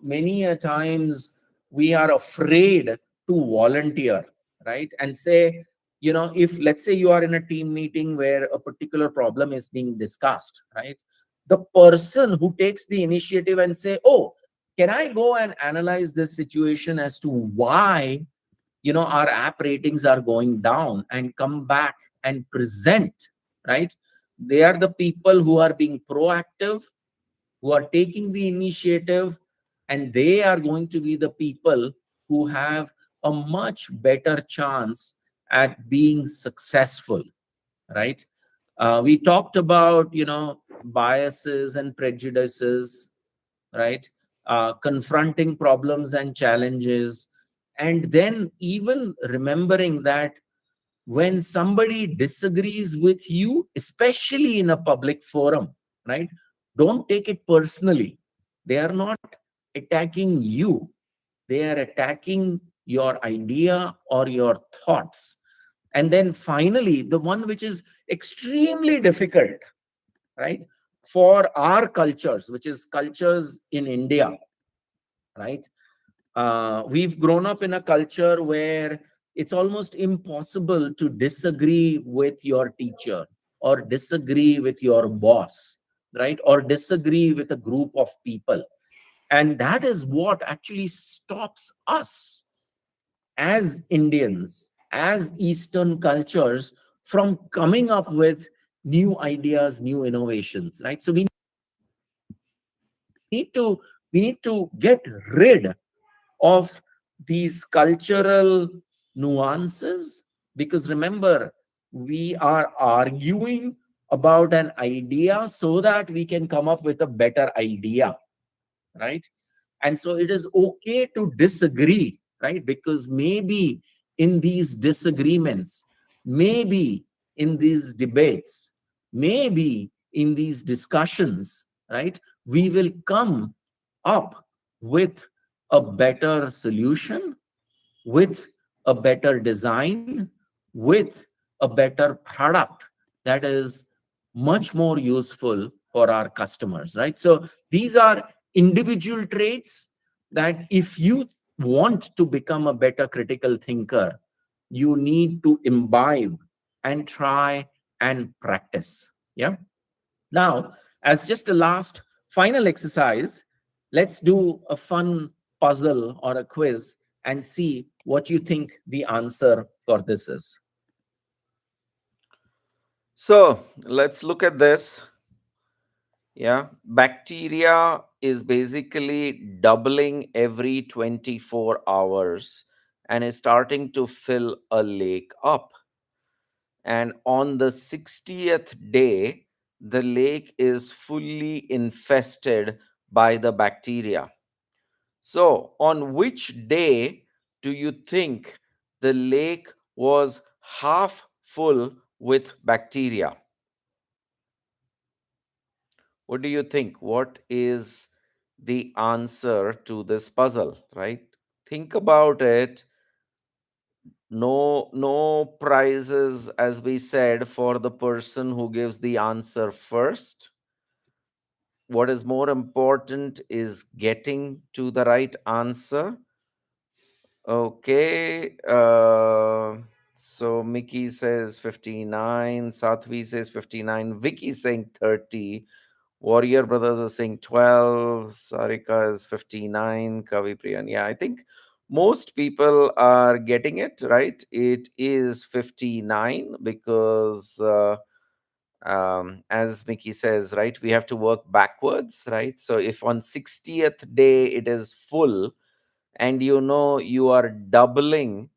[SPEAKER 2] many a times we are afraid to volunteer, right? And say, if let's say you are in a team meeting where a particular problem is being discussed, right, the person who takes the initiative and say, oh, can I go and analyze this situation as to why, our app ratings are going down, and come back and present, right? They are the people who are being proactive, who are taking the initiative, and they are going to be the people who have a much better chance at being successful, right? We talked about, biases and prejudices, right? Confronting problems and challenges, and then even remembering that when somebody disagrees with you, especially in a public forum, right, don't take it personally. They are not attacking you, they are attacking your idea or your thoughts. And then finally, the one which is extremely difficult, right, for our cultures, which is cultures in India, right? We've grown up in a culture where it's almost impossible to disagree with your teacher, or disagree with your boss, right, or disagree with a group of people. And that is what actually stops us as Indians, as Eastern cultures, from coming up with new ideas, new innovations, right? So need to we need to get rid of these cultural nuances, because remember, we are arguing about an idea so that we can come up with a better idea, right? And so it is okay to disagree, right? Because maybe in these disagreements, maybe in these debates, maybe in these discussions, right, we will come up with a better solution, with a better design, with a better product that is much more useful for our customers, right? So these are individual traits that if you want to become a better critical thinker, you need to imbibe and try and practice. Yeah. Now, as just a last final exercise, let's do a fun puzzle or a quiz and see what you think the answer for this is.
[SPEAKER 1] So let's look at this. Yeah, bacteria is basically doubling every 24 hours and is starting to fill a lake up. And on the 60th day, the lake is fully infested by the bacteria. So, on which day do you think the lake was half full with bacteria? What do you think? What is the answer to this puzzle, right? Think about it. No prizes, as we said, for the person who gives the answer first. What is more important is getting to the right answer. Okay. So Mickey says 59, Sathvi says 59, Vicky saying 30, Warrior Brothers are saying 12, Sarika is 59, Kavi Priyan. Yeah, I think most people are getting it right. It is 59 because, as Mickey says, right, we have to work backwards, right? So if on 60th day it is full, and you are doubling,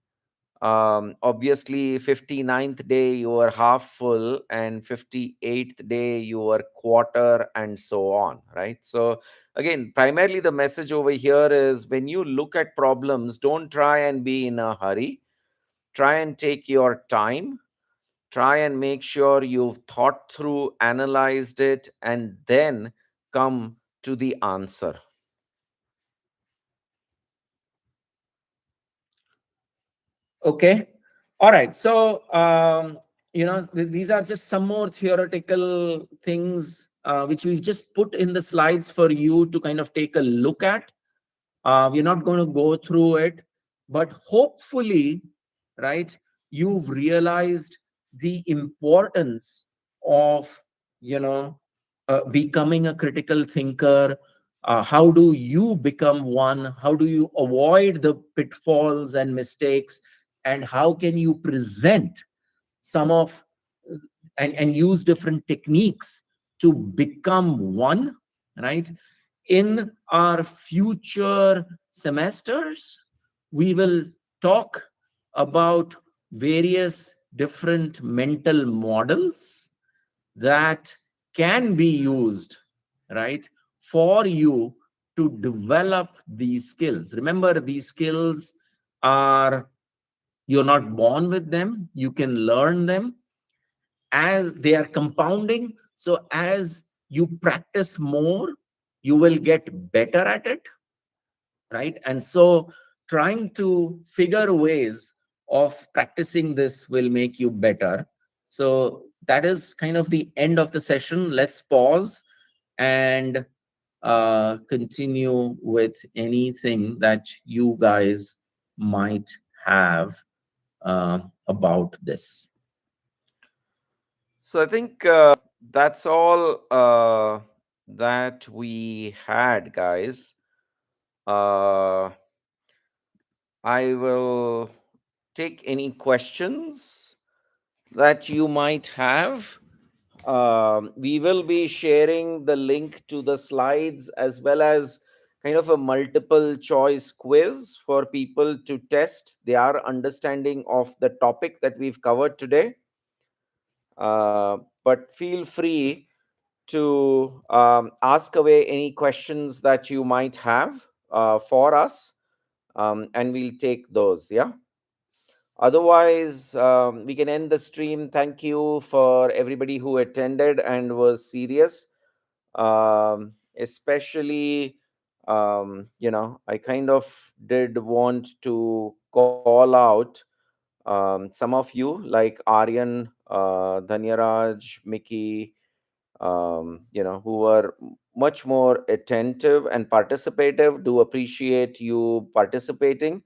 [SPEAKER 1] obviously 59th day you are half full, and 58th day you are quarter, and so on, right? So again, primarily the message over here is, when you look at problems, don't try and be in a hurry. Try and take your time. Try and make sure you've thought through, analyzed it, and then come to the answer.
[SPEAKER 2] Okay. All right. So, these are just some more theoretical things which we've just put in the slides for you to kind of take a look at. We're not going to go through it, but hopefully, right, you've realized the importance of, you know, becoming a critical thinker. How do you become one? How do you avoid the pitfalls and mistakes? And how can you present some of and use different techniques to become one, right? In our future semesters, we will talk about various different mental models that can be used, right, for you to develop these skills. Remember, these skills are, you're not born with them, you can learn them as they are compounding. So as you practice more, you will get better at it, right? And so trying to figure ways of practicing this will make you better. So that is kind of the end of the session. Let's pause and continue with anything that you guys might have about this.
[SPEAKER 1] So I think that's all that we had, guys. Uh, I will take any questions that you might have. We will be sharing the link to the slides as well as kind of a multiple choice quiz for people to test their understanding of the topic that we've covered today. But feel free to ask away any questions that you might have for us, and we'll take those. Yeah. Otherwise, we can end the stream. Thank you for everybody who attended and was serious. Especially, I kind of did want to call out some of you, like Aryan, Dhanyaraj, Mickey, who were much more attentive and participative. Do appreciate you participating.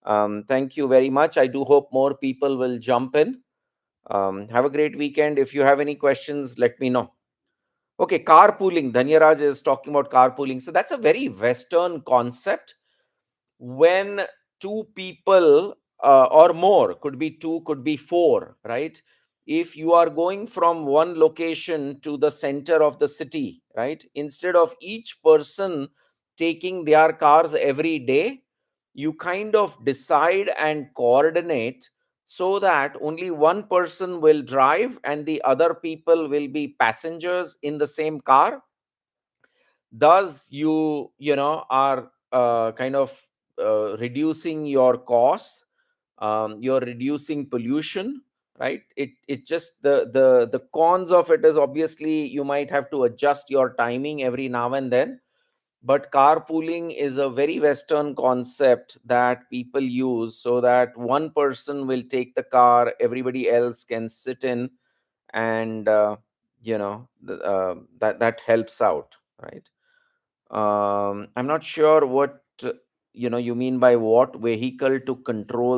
[SPEAKER 1] Thank you very much. I do hope more people will jump in. Have a great weekend. If you have any questions, let me know. Okay, carpooling. Dhanyaraj is talking about carpooling. So that's a very Western concept. When two people or more, could be two, could be four, right? If you are going from one location to the center of the city, right, instead of each person taking their cars every day, you kind of decide and coordinate so that only one person will drive and the other people will be passengers in the same car. Thus you are kind of reducing your costs. You're reducing pollution, right? It just the cons of it is, obviously you might have to adjust your timing every now and then, but carpooling is a very Western concept that people use so that one person will take the car, everybody else can sit in, and that helps out, right? I'm not sure what you mean by what vehicle to control